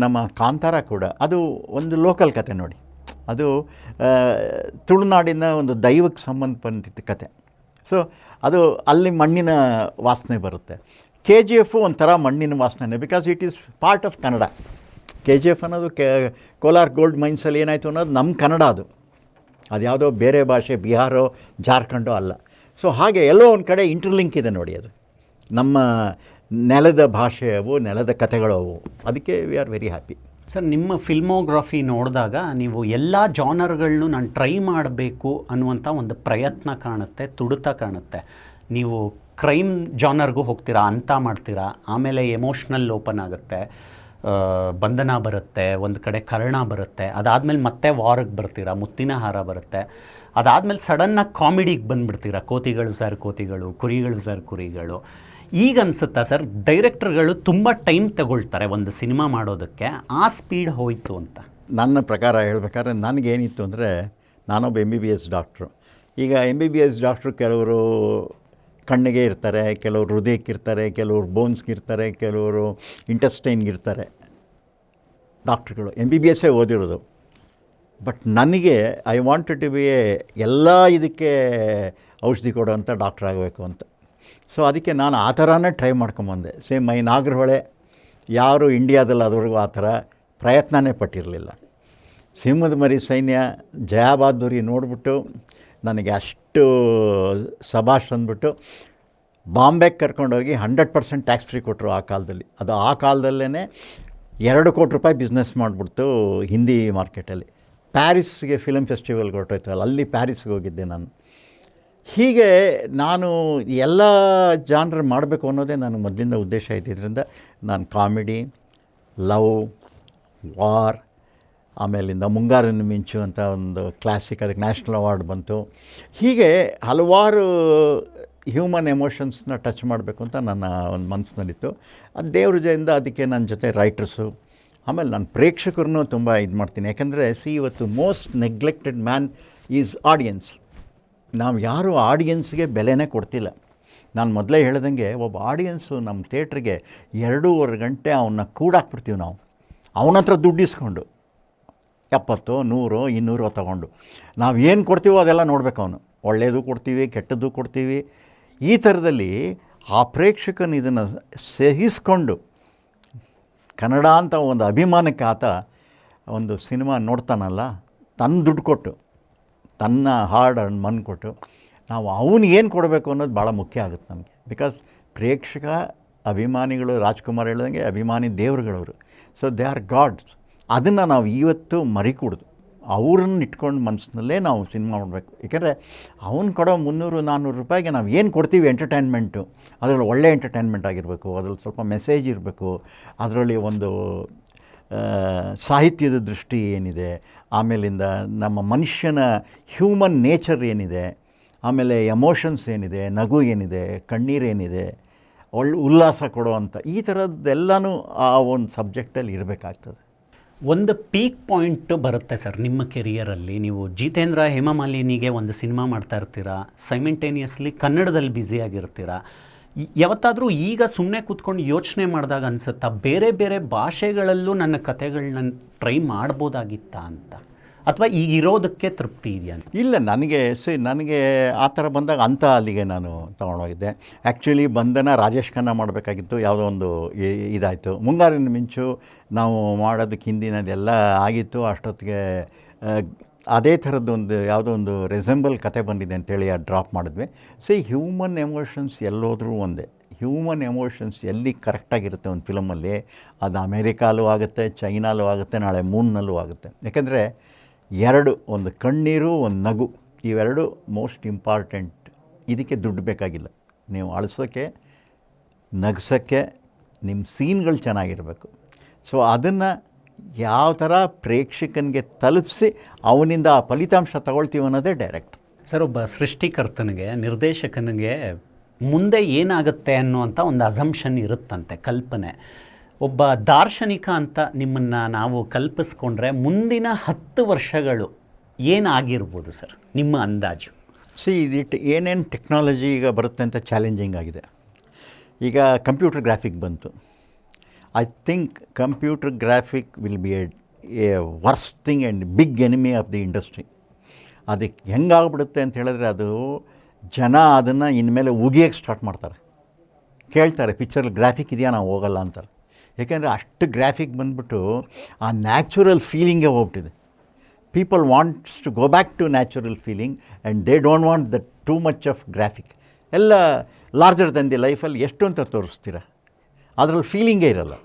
S2: ನಮ್ಮ ಕಾಂತಾರ ಕೂಡ ಅದು ಒಂದು ಲೋಕಲ್ ಕತೆ ನೋಡಿ, ಅದು ತುಳುನಾಡಿನ ಒಂದು ದೈವಕ್ಕೆ ಸಂಬಂಧಪಟ್ಟಿದ್ದ ಕತೆ. ಅದು ಅಲ್ಲಿ ಮಣ್ಣಿನ ವಾಸನೆ ಬರುತ್ತೆ. KGF ಒಂಥರ ಮಣ್ಣಿನ ವಾಸನೆ, because it is part of Kannada. KGF ಅನ್ನೋದು ಕೋಲಾರ್ ಗೋಲ್ಡ್ ಮೈನ್ಸಲ್ಲಿ ಏನಾಯಿತು ಅನ್ನೋದು ನಮ್ಮ ಕನ್ನಡ. ಅದು ಯಾವುದೋ ಬೇರೆ ಭಾಷೆ, ಬಿಹಾರೋ ಜಾರ್ಖಂಡೋ ಅಲ್ಲ. ಹಾಗೆ ಎಲ್ಲೋ ಒಂದು ಕಡೆ ಇಂಟರ್ಲಿಂಕ್ ಇದೆ ನೋಡಿ. ಅದು ನಮ್ಮ ನೆಲದ ಭಾಷೆ, ಅವು ನೆಲದ ಕಥೆಗಳು ಅವು. ಅದಕ್ಕೆ we are very happy.
S1: Sir, ನಿಮ್ಮ ಫಿಲ್ಮೋಗ್ರಫಿ ನೋಡಿದಾಗ ನೀವು ಎಲ್ಲ ಜಾನರ್ಗಳನ್ನೂ ನಾನು ಟ್ರೈ ಮಾಡಬೇಕು ಅನ್ನುವಂಥ ಒಂದು ಪ್ರಯತ್ನ ಕಾಣುತ್ತೆ, ತುಡಿತ ಕಾಣುತ್ತೆ. ನೀವು ಕ್ರೈಮ್ ಜಾನರ್ಗೂ ಹೋಗ್ತೀರಾ, ಅಂತ ಮಾಡ್ತೀರಾ, ಆಮೇಲೆ ಎಮೋಷ್ನಲ್ ಓಪನ್ ಆಗುತ್ತೆ, ಬಂಧನ ಬರುತ್ತೆ, ಒಂದು ಕಡೆ ಕರ್ಣ ಬರುತ್ತೆ, ಅದಾದಮೇಲೆ ಮತ್ತೆ ವಾರಕ್ಕೆ ಬರ್ತೀರಾ, ಮುತ್ತಿನ ಹಾರ ಬರುತ್ತೆ, ಅದಾದಮೇಲೆ ಸಡನ್ನಾಗಿ ಕಾಮಿಡಿಗೆ ಬಂದುಬಿಡ್ತೀರಾ, ಕೋತಿಗಳು ಸರ್ ಕೋತಿಗಳು, ಕುರಿಗಳು ಸರ್ ಕುರಿಗಳು. ಈಗ ಅನಿಸುತ್ತಾ ಸರ್ ಡೈರೆಕ್ಟರ್ಗಳು ತುಂಬ ಟೈಮ್ ತಗೊಳ್ತಾರೆ ಒಂದು ಸಿನಿಮಾ ಮಾಡೋದಕ್ಕೆ, ಆ ಸ್ಪೀಡ್ ಹೋಯಿತು ಅಂತ?
S2: ನನ್ನ ಪ್ರಕಾರ ಹೇಳ್ಬೇಕಾದ್ರೆ ನನಗೇನಿತ್ತು ಅಂದರೆ, ನಾನೊಬ್ಬ MBBS ಡಾಕ್ಟ್ರು. ಈಗ MBBS ಡಾಕ್ಟ್ರು ಕೆಲವರು ಕಣ್ಣಿಗೆ ಇರ್ತಾರೆ, ಕೆಲವರು ಹೃದಯಕ್ಕಿರ್ತಾರೆ, ಕೆಲವರು ಬೋನ್ಸ್ಗಿರ್ತಾರೆ, ಕೆಲವರು ಇಂಟೆಸ್ಟೈನ್ಗಿರ್ತಾರೆ ಡಾಕ್ಟ್ರುಗಳು. MBBS ಓದಿರೋದು. ಬಟ್ ನನಗೆ ಐ ವಾಂಟೆಡ್ ಟು ಬಿ ಎಲ್ಲ ಇದಕ್ಕೆ ಔಷಧಿ ಕೊಡೋವಂಥ ಡಾಕ್ಟ್ರ್ ಆಗಬೇಕು ಅಂತ. ಸೊ ಅದಕ್ಕೆ ನಾನು ಆ ಥರನೇ ಟ್ರೈ ಮಾಡ್ಕೊಂಬಂದೆ. ಸೇಮ್ ಮೈ ನಾಗರಹೊಳೆ ಯಾರು ಇಂಡಿಯಾದಲ್ಲಿ ಅದುವರೆಗೂ ಆ ಥರ ಪ್ರಯತ್ನನೇ ಪಟ್ಟಿರಲಿಲ್ಲ. ಸಿಂಹದ ಮರಿ ಸೈನ್ಯ, ಜಯಾ ಬಹದ್ದೂರಿ ನೋಡಿಬಿಟ್ಟು ನನಗೆ ಅಷ್ಟು ಸಭಾಷ್ ಅಂದ್ಬಿಟ್ಟು ಬಾಂಬೆಗೆ ಕರ್ಕೊಂಡೋಗಿ 100% ಟ್ಯಾಕ್ಸ್ ಫ್ರೀ ಕೊಟ್ಟರು ಆ ಕಾಲದಲ್ಲಿ. ಅದು ಆ ಕಾಲದಲ್ಲೇ 2 ಕೋಟಿ ರೂಪಾಯಿ ಬಿಸ್ನೆಸ್ ಮಾಡಿಬಿಡ್ತು ಹಿಂದಿ ಮಾರ್ಕೆಟಲ್ಲಿ. ಪ್ಯಾರಿಸ್ಗೆ ಫಿಲಮ್ ಫೆಸ್ಟಿವಲ್ಗೆ ಹೊರಟೋಯ್ತಲ್ಲ, ಅಲ್ಲಿ ಪ್ಯಾರಿಸ್ಗೆ ಹೋಗಿದ್ದೆ ನಾನು. ಹೀಗೆ ನಾನು ಎಲ್ಲ ಜಾನ್ರ್ ಮಾಡಬೇಕು ಅನ್ನೋದೇ ನಾನು ಮೊದಲಿಂದ ಉದ್ದೇಶ ಇದ್ದಿದ್ದರಿಂದ ನಾನು ಕಾಮಿಡಿ, ಲವ್, ವಾರ್, ಆಮೇಲಿಂದ ಮುಂಗಾರಿನ ಮಿಂಚು ಅಂತ ಒಂದು ಕ್ಲಾಸಿಕ್, ಅದಕ್ಕೆ ನ್ಯಾಷನಲ್ ಅವಾರ್ಡ್ ಬಂತು. ಹೀಗೆ ಹಲವಾರು ಹ್ಯೂಮನ್ ಎಮೋಷನ್ಸ್ನ ಟಚ್ ಮಾಡಬೇಕು ಅಂತ ನನ್ನ ಒಂದು ಮನಸ್ಸಿನಲ್ಲಿತ್ತು. ಅದು ದೇವ್ರ ಜೊತೆಯಿಂದ ಅದಕ್ಕೆ ನನ್ನ ಜೊತೆ ರೈಟರ್ಸು, ಆಮೇಲೆ ನಾನು ಪ್ರೇಕ್ಷಕರನ್ನೂ ತುಂಬ ಇದು ಮಾಡ್ತೀನಿ. ಯಾಕೆಂದರೆ ಇವತ್ತು most neglected man is audience. ನಾವು ಯಾರೂ ಆಡಿಯನ್ಸ್ಗೆ ಬೆಲೆನೇ ಕೊಡ್ತಿಲ್ಲ. ನಾನು ಮೊದಲೇ ಹೇಳ್ದಂಗೆ ಒಬ್ಬ ಆಡಿಯನ್ಸು ನಮ್ಮ ಥಿಯೇಟ್ರಿಗೆ 2.5 ಗಂಟೆ ಅವನ್ನ ಕೂಡಾಕ್ಬಿಡ್ತೀವಿ ನಾವು. ಅವನ ಹತ್ರ ದುಡ್ಡು ಇಸ್ಕೊಂಡು 70, 100, 200 ತೊಗೊಂಡು ನಾವು ಏನು ಕೊಡ್ತೀವೋ ಅದೆಲ್ಲ ನೋಡಬೇಕು. ಅವನು ಒಳ್ಳೆಯದು ಕೊಡ್ತೀವಿ, ಕೆಟ್ಟದ್ದು ಕೊಡ್ತೀವಿ. ಈ ಥರದಲ್ಲಿ ಆ ಪ್ರೇಕ್ಷಕನ ಇದನ್ನು ಸಹಿಸ್ಕೊಂಡು ಕನ್ನಡ ಅಂತ ಒಂದು ಅಭಿಮಾನಕ್ಕೆ ಆತ ಒಂದು ಸಿನಿಮಾ ನೋಡ್ತಾನಲ್ಲ, ತನ್ನ ದುಡ್ಡು ಕೊಟ್ಟು, ತನ್ನ ಹಾರ್ಡ್ ಅಂಡ್ ಮನ್ ಕೊಟ್ಟು, ನಾವು ಅವನಿಗೆ ಏನು ಕೊಡಬೇಕು ಅನ್ನೋದು ಭಾಳ ಮುಖ್ಯ ಆಗುತ್ತೆ ನಮಗೆ. ಬಿಕಾಸ್ ಪ್ರೇಕ್ಷಕ ಅಭಿಮಾನಿಗಳು, ರಾಜ್ಕುಮಾರ್ ಹೇಳ್ದಂಗೆ ಅಭಿಮಾನಿ ದೇವರುಗಳವರು. So they are gods. ಅದನ್ನು ನಾವು ಇವತ್ತು ಮರಿಕೂಡ್ದು, ಅವ್ರನ್ನ ಇಟ್ಕೊಂಡು ಮನಸ್ಸಿನಲ್ಲೇ ನಾವು ಸಿನಿಮಾ ಮಾಡಬೇಕು. ಏಕೆಂದರೆ ಅವ್ನು ಕೊಡೋ 300-400 ರೂಪಾಯಿಗೆ ನಾವು ಏನು ಕೊಡ್ತೀವಿ ಎಂಟರ್ಟೈನ್ಮೆಂಟು, ಅದರಲ್ಲಿ ಒಳ್ಳೆ ಎಂಟರ್ಟೈನ್ಮೆಂಟ್ ಆಗಿರಬೇಕು, ಅದರಲ್ಲಿ ಸ್ವಲ್ಪ ಮೆಸೇಜ್ ಇರಬೇಕು, ಅದರಲ್ಲಿ ಒಂದು ಸಾಹಿತ್ಯದ ದೃಷ್ಟಿ ಏನಿದೆ, ಆಮೇಲಿಂದ ನಮ್ಮ ಮನುಷ್ಯನ ಹ್ಯೂಮನ್ ನೇಚರ್ ಏನಿದೆ, ಆಮೇಲೆ ಎಮೋಷನ್ಸ್ ಏನಿದೆ, ನಗು ಏನಿದೆ, ಕಣ್ಣೀರೇನಿದೆ, ಉಲ್ಲಾಸ ಕೊಡುವಂಥ ಈ ಥರದ್ದೆಲ್ಲನೂ ಆ ಒಂದು ಸಬ್ಜೆಕ್ಟಲ್ಲಿ ಇರಬೇಕಾಗ್ತದೆ.
S1: ಒಂದು ಪೀಕ್ ಪಾಯಿಂಟ್ ಬರುತ್ತೆ ಸರ್ ನಿಮ್ಮ ಕೆರಿಯರಲ್ಲಿ. ನೀವು ಜಿತೇಂದ್ರ ಹೇಮಮಾಲಿನಿಗೆ ಒಂದು ಸಿನಿಮಾ ಮಾಡ್ತಾ ಇರ್ತೀರಾ, ಸೈಮೆಂಟೇನಿಯಸ್ಲಿ ಕನ್ನಡದಲ್ಲಿ ಬ್ಯುಸಿಯಾಗಿರ್ತೀರಾ. ಯಾವತ್ತಾದರೂ ಈಗ ಸುಮ್ಮನೆ ಕೂತ್ಕೊಂಡು ಯೋಚನೆ ಮಾಡಿದಾಗ ಅನಿಸುತ್ತಾ ಬೇರೆ ಬೇರೆ ಭಾಷೆಗಳಲ್ಲೂ ನನ್ನ ಕಥೆಗಳನ್ನ ಟ್ರೈ ಮಾಡ್ಬೋದಾಗಿತ್ತಾ ಅಂತ, ಅಥವಾ ಈಗ ಇರೋದಕ್ಕೆ ತೃಪ್ತಿ ಇದೆಯಾ?
S2: ಇಲ್ಲ, ನನಗೆ ಆ ಥರ ಬಂದಾಗ ಅಂಥ ಅಲ್ಲಿಗೆ ನಾನು ತೊಗೊಂಡೋಗಿದ್ದೆ. ಆ್ಯಕ್ಚುಲಿ ಬಂಧನ ರಾಜೇಶ್ ಖನ್ನಾ ಮಾಡಬೇಕಾಗಿತ್ತು, ಯಾವುದೋ ಒಂದು ಇದಾಯಿತು. ಮುಂಗಾರಿನ ಮಿಂಚು ನಾವು ಮಾಡೋದಕ್ಕೆ ಹಿಂದಿನದೆಲ್ಲ ಆಗಿತ್ತು. ಅಷ್ಟೊತ್ತಿಗೆ ಅದೇ ಥರದ್ದೊಂದು ಯಾವುದೋ ಒಂದು ರೆಸೆಂಬಲ್ ಕತೆ ಬಂದಿದೆ ಅಂತೇಳಿ ಅದು ಡ್ರಾಪ್ ಮಾಡಿದ್ವಿ. ಹ್ಯೂಮನ್ ಎಮೋಷನ್ಸ್ ಎಲ್ಲೋದ್ರೂ ಒಂದೇ. ಹ್ಯೂಮನ್ ಎಮೋಷನ್ಸ್ ಎಲ್ಲಿ ಕರೆಕ್ಟಾಗಿರುತ್ತೆ ಒಂದು ಫಿಲಮಲ್ಲಿ, ಅದು ಅಮೇರಿಕಾಲೂ ಆಗುತ್ತೆ, ಚೈನಾಲೂ ಆಗುತ್ತೆ, ನಾಳೆ ಮೂನ್ನಲ್ಲೂ ಆಗುತ್ತೆ. ಯಾಕೆಂದರೆ ಒಂದು ಕಣ್ಣೀರು, ಒಂದು ನಗು, ಇವೆರಡು ಮೋಸ್ಟ್ ಇಂಪಾರ್ಟೆಂಟ್. ಇದಕ್ಕೆ ದುಡ್ಡು ಬೇಕಾಗಿಲ್ಲ. ನೀವು ಅಳಿಸೋಕ್ಕೆ, ನಗ್ಸೋಕ್ಕೆ ನಿಮ್ಮ ಸೀನ್ಗಳು ಚೆನ್ನಾಗಿರಬೇಕು. ಸೊ ಅದನ್ನು ಯಾವ ಥರ ಪ್ರೇಕ್ಷಕನಿಗೆ ತಲುಪಿಸಿ ಅವನಿಂದ ಆ ಫಲಿತಾಂಶ ತಗೊಳ್ತೀವಿ ಅನ್ನೋದೇ ಡೈರೆಕ್ಟ್.
S1: ಸರ್, ಒಬ್ಬ ಸೃಷ್ಟಿಕರ್ತನಿಗೆ, ನಿರ್ದೇಶಕನಿಗೆ ಮುಂದೆ ಏನಾಗುತ್ತೆ ಅನ್ನುವಂಥ ಒಂದು ಅಸಂಪ್ಷನ್ ಇರುತ್ತಂತೆ, ಕಲ್ಪನೆ. ಒಬ್ಬ ದಾರ್ಶನಿಕ ಅಂತ ನಿಮ್ಮನ್ನು ನಾವು ಕಲ್ಪಿಸ್ಕೊಂಡ್ರೆ ಮುಂದಿನ 10 ವರ್ಷಗಳು ಏನಾಗಿರ್ಬೋದು ಸರ್ ನಿಮ್ಮ ಅಂದಾಜು?
S2: ಏನೇನು ಟೆಕ್ನಾಲಜಿ ಈಗ ಬರುತ್ತೆ ಅಂತ ಚಾಲೆಂಜಿಂಗ್ ಆಗಿದೆ. ಈಗ ಕಂಪ್ಯೂಟರ್ ಗ್ರಾಫಿಕ್ ಬಂತು. I think computer graphic will be a worst thing and big enemy of the industry. ಅದಕ್ಕೆ ಹೆಂಗಾಗ್ಬಿಡುತ್ತೆ ಅಂತ ಹೇಳಿದ್ರೆ, ಅದು ಜನ ಅದನ್ನು ಇನ್ಮೇಲೆ ಉಗಿಯೋಕ್ಕೆ ಸ್ಟಾರ್ಟ್ ಮಾಡ್ತಾರೆ. ಕೇಳ್ತಾರೆ, ಪಿಕ್ಚರಲ್ಲಿ ಗ್ರಾಫಿಕ್ ಇದೆಯಾ, ನಾವು ಹೋಗಲ್ಲ ಅಂತಾರೆ. ಏಕೆಂದರೆ ಅಷ್ಟು ಗ್ರಾಫಿಕ್ ಬಂದ್ಬಿಟ್ಟು ಆ ನ್ಯಾಚುರಲ್ ಫೀಲಿಂಗೇ ಹೋಗ್ಬಿಟ್ಟಿದೆ. People wants to go back to natural feeling and they don't want the too much of graphic. ಎಲ್ಲ ಲಾರ್ಜರ್ ದೆನ್ ದಿ ಲೈಫಲ್ಲಿ ಎಷ್ಟು ಅಂತ ತೋರಿಸ್ತೀರ, ಅದರಲ್ಲಿ ಫೀಲಿಂಗೇ ಇರಲ್ಲ.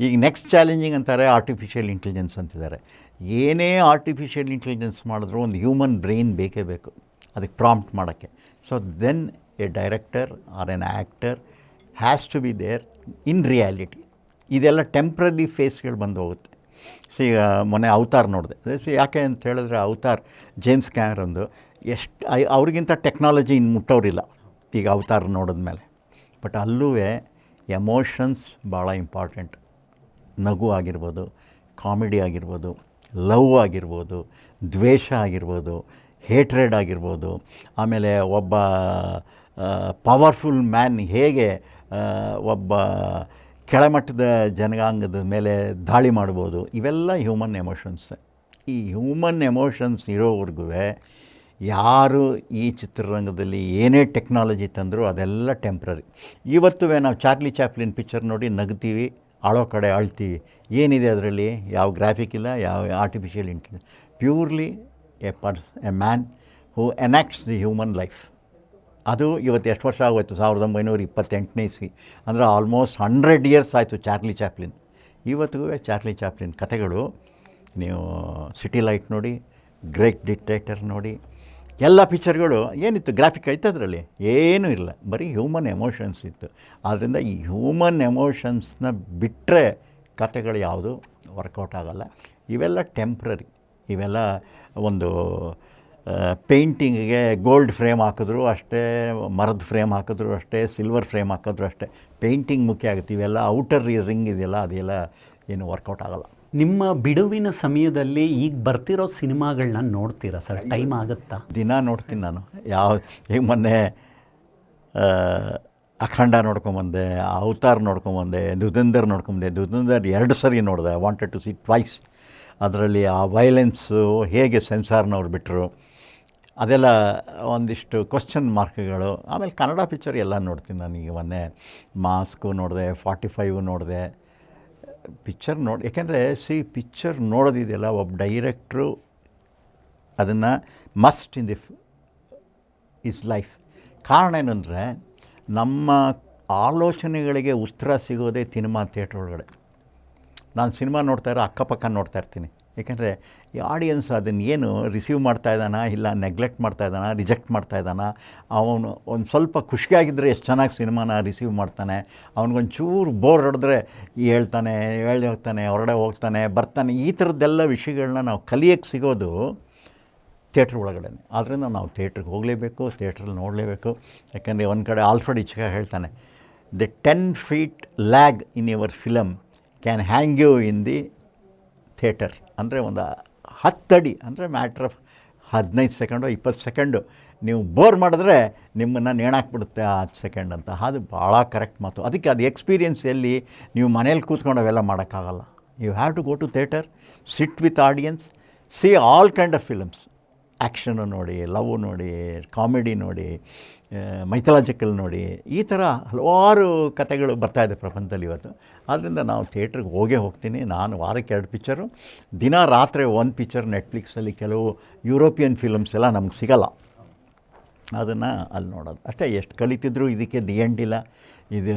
S2: ಈಗ ನೆಕ್ಸ್ಟ್ ಚಾಲೆಂಜಿಂಗ್ ಅಂತಾರೆ ಆರ್ಟಿಫಿಷಿಯಲ್ ಇಂಟೆಲಿಜೆನ್ಸ್ ಅಂತಿದ್ದಾರೆ. ಏನೇ ಆರ್ಟಿಫಿಷಿಯಲ್ ಇಂಟೆಲಿಜೆನ್ಸ್ ಮಾಡಿದ್ರೂ ಒಂದು ಹ್ಯೂಮನ್ ಬ್ರೈನ್ ಬೇಕೇ ಬೇಕು ಅದಕ್ಕೆ ಪ್ರಾಂಪ್ಟ್ ಮಾಡೋಕ್ಕೆ. So then a director or an actor has to be there in reality. ಇದೆಲ್ಲ ಟೆಂಪ್ರರಿ ಫೇಸ್ಗಳು ಬಂದು ಹೋಗುತ್ತೆ. ಸೊ ಈಗ ಮೊನ್ನೆ ಅವತಾರ್ ನೋಡಿದೆ. ಸೊ ಯಾಕೆ ಅಂತ ಹೇಳಿದ್ರೆ ಅವತಾರ್ ಜೇಮ್ಸ್ ಕ್ಯಾಮರೊಂದು ಎಷ್ಟು ಅವ್ರಿಗಿಂತ ಟೆಕ್ನಾಲಜಿ ಇನ್ನು ಮುಟ್ಟೋರಿಲ್ಲ ಈಗ ಅವತಾರ್ ನೋಡಿದ್ಮೇಲೆ. ಬಟ್ ಅಲ್ಲೂ ಎಮೋಷನ್ಸ್ ಭಾಳ ಇಂಪಾರ್ಟೆಂಟ್. ನಗು ಆಗಿರ್ಬೋದು, ಕಾಮಿಡಿ ಆಗಿರ್ಬೋದು, ಲವ್ ಆಗಿರ್ಬೋದು, ದ್ವೇಷ ಆಗಿರ್ಬೋದು, ಹೇಟ್ರೆಡ್ ಆಗಿರ್ಬೋದು, ಆಮೇಲೆ ಒಬ್ಬ ಪವರ್ಫುಲ್ ಮ್ಯಾನ್ ಹೇಗೆ ಒಬ್ಬ ಕೆಳಮಟ್ಟದ ಜನಾಂಗದ ಮೇಲೆ ದಾಳಿ ಮಾಡ್ಬೋದು, ಇವೆಲ್ಲ ಹ್ಯೂಮನ್ ಎಮೋಷನ್ಸ್. ಈ ಹ್ಯೂಮನ್ ಎಮೋಷನ್ಸ್ ಇರೋವರೆಗೂ ಯಾರು ಈ ಚಿತ್ರರಂಗದಲ್ಲಿ ಏನೇ ಟೆಕ್ನಾಲಜಿ ತಂದರೂ ಅದೆಲ್ಲ ಟೆಂಪ್ರರಿ. ಇವತ್ತು ನಾವು ಚಾರ್ಲಿ ಚಾಪ್ಲಿನ್ ಪಿಕ್ಚರ್ ನೋಡಿ ನಗ್ತೀವಿ, ಅಳೋ ಕಡೆ ಅಳ್ತೀವಿ. ಏನಿದೆ ಅದರಲ್ಲಿ? ಯಾವ ಗ್ರಾಫಿಕ್ ಇಲ್ಲ, ಯಾವ artificial intelligence. Purely a man who enacts the human life. ಅದು ಇವತ್ತು ಎಷ್ಟು ವರ್ಷ ಆಗೋಯ್ತು? 1928ನೇ ಇಸ್ವಿ. ಅಂದರೆ ಆಲ್ಮೋಸ್ಟ್ 100 years ಆಯಿತು ಚಾರ್ಲಿ ಚಾಪ್ಲಿನ್. ಇವತ್ತಿಗೂ ಚಾರ್ಲಿ ಚಾಪ್ಲಿನ್ ಕಥೆಗಳು ನೀವು ಸಿಟಿ ಲೈಟ್ ನೋಡಿ, ಗ್ರೇಟ್ ಡಿಕ್ಟೇಟರ್ ನೋಡಿ, ಎಲ್ಲ ಪಿಕ್ಚರ್ಗಳು ಏನಿತ್ತು? ಗ್ರಾಫಿಕ್ ಐತೆ ಅದರಲ್ಲಿ? ಏನೂ ಇಲ್ಲ, ಬರೀ ಹ್ಯೂಮನ್ ಎಮೋಷನ್ಸ್ ಇತ್ತು. ಆದ್ದರಿಂದ ಈ ಹ್ಯೂಮನ್ ಎಮೋಷನ್ಸ್ನ ಬಿಟ್ಟರೆ ಕಥೆಗಳು ಯಾವುದು ವರ್ಕೌಟ್ ಆಗೋಲ್ಲ. ಇವೆಲ್ಲ ಟೆಂಪ್ರರಿ. ಇವೆಲ್ಲ ಒಂದು ಪೇಂಟಿಂಗಿಗೆ ಗೋಲ್ಡ್ ಫ್ರೇಮ್ ಹಾಕಿದ್ರು ಅಷ್ಟೇ, ಮರದ ಫ್ರೇಮ್ ಹಾಕಿದ್ರು ಅಷ್ಟೇ, ಸಿಲ್ವರ್ ಫ್ರೇಮ್ ಹಾಕಿದ್ರು ಅಷ್ಟೇ, ಪೇಂಟಿಂಗ್ ಮುಖ್ಯ ಆಗುತ್ತೆ. ಇವೆಲ್ಲ ಔಟರ್ ರಿಂಗ್ ಇದೆಯಲ್ಲ, ಅದೆಲ್ಲ ಏನು ವರ್ಕೌಟ್ ಆಗೋಲ್ಲ.
S1: ನಿಮ್ಮ ಬಿಡುವಿನ ಸಮಯದಲ್ಲಿ ಈಗ ಬರ್ತಿರೋ ಸಿನಿಮಾಗಳನ್ನ ನೋಡ್ತೀರಾ ಸರ್? ಟೈಮ್ ಆಗುತ್ತಾ?
S2: ದಿನ ನೋಡ್ತೀನಿ ನಾನು. ಈಗ ಮೊನ್ನೆ ಅಖಂಡ ನೋಡ್ಕೊಂಬಂದೆ, ಅವತಾರ್ ನೋಡ್ಕೊಂಬಂದೆ, ಧುರಂಧರ್ ನೋಡ್ಕೊಂಬಂದೆ. ಧುರಂಧರ್ 2 ಸರಿ ನೋಡಿದೆ. I wanted to see twice. ಅದರಲ್ಲಿ ಆ ವೈಲೆನ್ಸು ಹೇಗೆ ಸೆನ್ಸಾರ್ನವ್ರು ಬಿಟ್ಟರು, ಅದೆಲ್ಲ ಒಂದಿಷ್ಟು ಕ್ವಶ್ಚನ್ ಮಾರ್ಕ್ಗಳು. ಆಮೇಲೆ ಕನ್ನಡ ಪಿಕ್ಚರ್ ಎಲ್ಲ ನೋಡ್ತೀನಿ ನಾನು. ಈಗ ಮೊನ್ನೆ ಮಾಸ್ಕು ನೋಡಿದೆ, 45 ನೋಡಿದೆ. ಪಿಕ್ಚರ್ ಯಾಕೆಂದರೆ ಪಿಕ್ಚರ್ ನೋಡೋದಿದೆಯಲ್ಲ, ಒಬ್ಬ ಡೈರೆಕ್ಟ್ರು ಅದನ್ನು must in the is life. ಕಾರಣ ಏನಂದರೆ ನಮ್ಮ ಆಲೋಚನೆಗಳಿಗೆ ಉತ್ತರ ಸಿಗೋದೇ ಸಿನಿಮಾ ಥಿಯೇಟ್ರ್ ಒಳಗಡೆ. ನಾನು ಸಿನಿಮಾ ನೋಡ್ತಾಯಿರೋ ಅಕ್ಕಪಕ್ಕ ನೋಡ್ತಾ ಇರ್ತೀನಿ. ಏಕೆಂದರೆ ಈ ಆಡಿಯನ್ಸ್ ಅದನ್ನು ಏನು ರಿಸೀವ್ ಮಾಡ್ತಾ ಇದ್ದಾನ, ಇಲ್ಲ ನೆಗ್ಲೆಕ್ಟ್ ಮಾಡ್ತಾ ಇದ್ದಾನ, ರಿಜೆಕ್ಟ್ ಮಾಡ್ತಾ ಇದ್ದಾನ, ಅವನು ಒಂದು ಸ್ವಲ್ಪ ಖುಷಿಯಾಗಿದ್ದರೆ ಎಷ್ಟು ಚೆನ್ನಾಗಿ ಸಿನಿಮಾನ ರಿಸೀವ್ ಮಾಡ್ತಾನೆ, ಅವನಿಗೊಂಚೂರು ಬೋರ್ ಹೊಡೆದ್ರೆ ಹೇಳ್ತಾನೆ, ಹೋಗ್ತಾನೆ, ಹೊರಗಡೆ ಹೋಗ್ತಾನೆ, ಬರ್ತಾನೆ. ಈ ಥರದ್ದೆಲ್ಲ ವಿಷಯಗಳನ್ನ ನಾವು ಕಲಿಯೋಕ್ಕೆ ಸಿಗೋದು ಥಿಯೇಟ್ರ್ ಒಳಗಡೆ. ಆದ್ದರಿಂದ ನಾವು ಥಿಯೇಟ್ರಿಗೆ ಹೋಗಲೇಬೇಕು, ಥಿಯೇಟ್ರಲ್ಲಿ ನೋಡಲೇಬೇಕು. ಯಾಕೆಂದರೆ ಒಂದು ಕಡೆ ಆಲ್ಫ್ರೆಡ್ ಹಿಚ್ಕಾಕ್ ಹೇಳ್ತಾನೆ, the 10 feet lag in your film can hang you in the theatre. ಅಂದರೆ ಒಂದು 10 ಅಡಿ ಅಂದರೆ ಮ್ಯಾಟ್ರ್ ಆಫ್ 15 ಸೆಕೆಂಡು 20 ಸೆಕೆಂಡು ನೀವು ಬೋರ್ ಮಾಡಿದ್ರೆ ನಿಮ್ಮನ್ನು ನೇಣಾಕ್ಬಿಡುತ್ತೆ ಆ 10 ಸೆಕೆಂಡ್ ಅಂತ. ಅದು ಭಾಳ ಕರೆಕ್ಟ್ ಮಾತು. ಅದಕ್ಕೆ ಅದು ಎಕ್ಸ್ಪೀರಿಯೆನ್ಸ್ ಎಲ್ಲಿ ನೀವು ಮನೇಲಿ ಕೂತ್ಕೊಂಡು ಅವೆಲ್ಲ ಮಾಡೋಕ್ಕಾಗಲ್ಲ. You have to go to theatre, sit with audience, see all kind of films. Action ನೋಡಿ, ಲವ್ ನೋಡಿ, ಕಾಮಿಡಿ ನೋಡಿ, ಮೈಥಾಲಜಿಕಲ್ ನೋಡಿ, ಈ ಥರ ಹಲವಾರು ಕಥೆಗಳು ಬರ್ತಾಯಿದೆ ಪ್ರಪಂಚದಲ್ಲಿ ಇವತ್ತು. ಆದ್ದರಿಂದ ನಾವು ಥಿಯೇಟ್ರಿಗೆ ಹೋಗ್ತೀನಿ. ನಾನು ವಾರಕ್ಕೆ 2 ಪಿಕ್ಚರು, ದಿನ ರಾತ್ರಿ 1 ಪಿಕ್ಚರ್. ನೆಟ್ಫ್ಲಿಕ್ಸಲ್ಲಿ ಕೆಲವು ಯುರೋಪಿಯನ್ ಫಿಲಮ್ಸ್ ಎಲ್ಲ ನಮ್ಗೆ ಸಿಗೋಲ್ಲ, ಅದನ್ನು ಅಲ್ಲಿ ನೋಡೋದು ಅಷ್ಟೇ. ಎಷ್ಟು ಕಲಿತಿದ್ರು ಇದಕ್ಕೆ ದಿ ಎಂಡ್ ಇಲ್ಲ.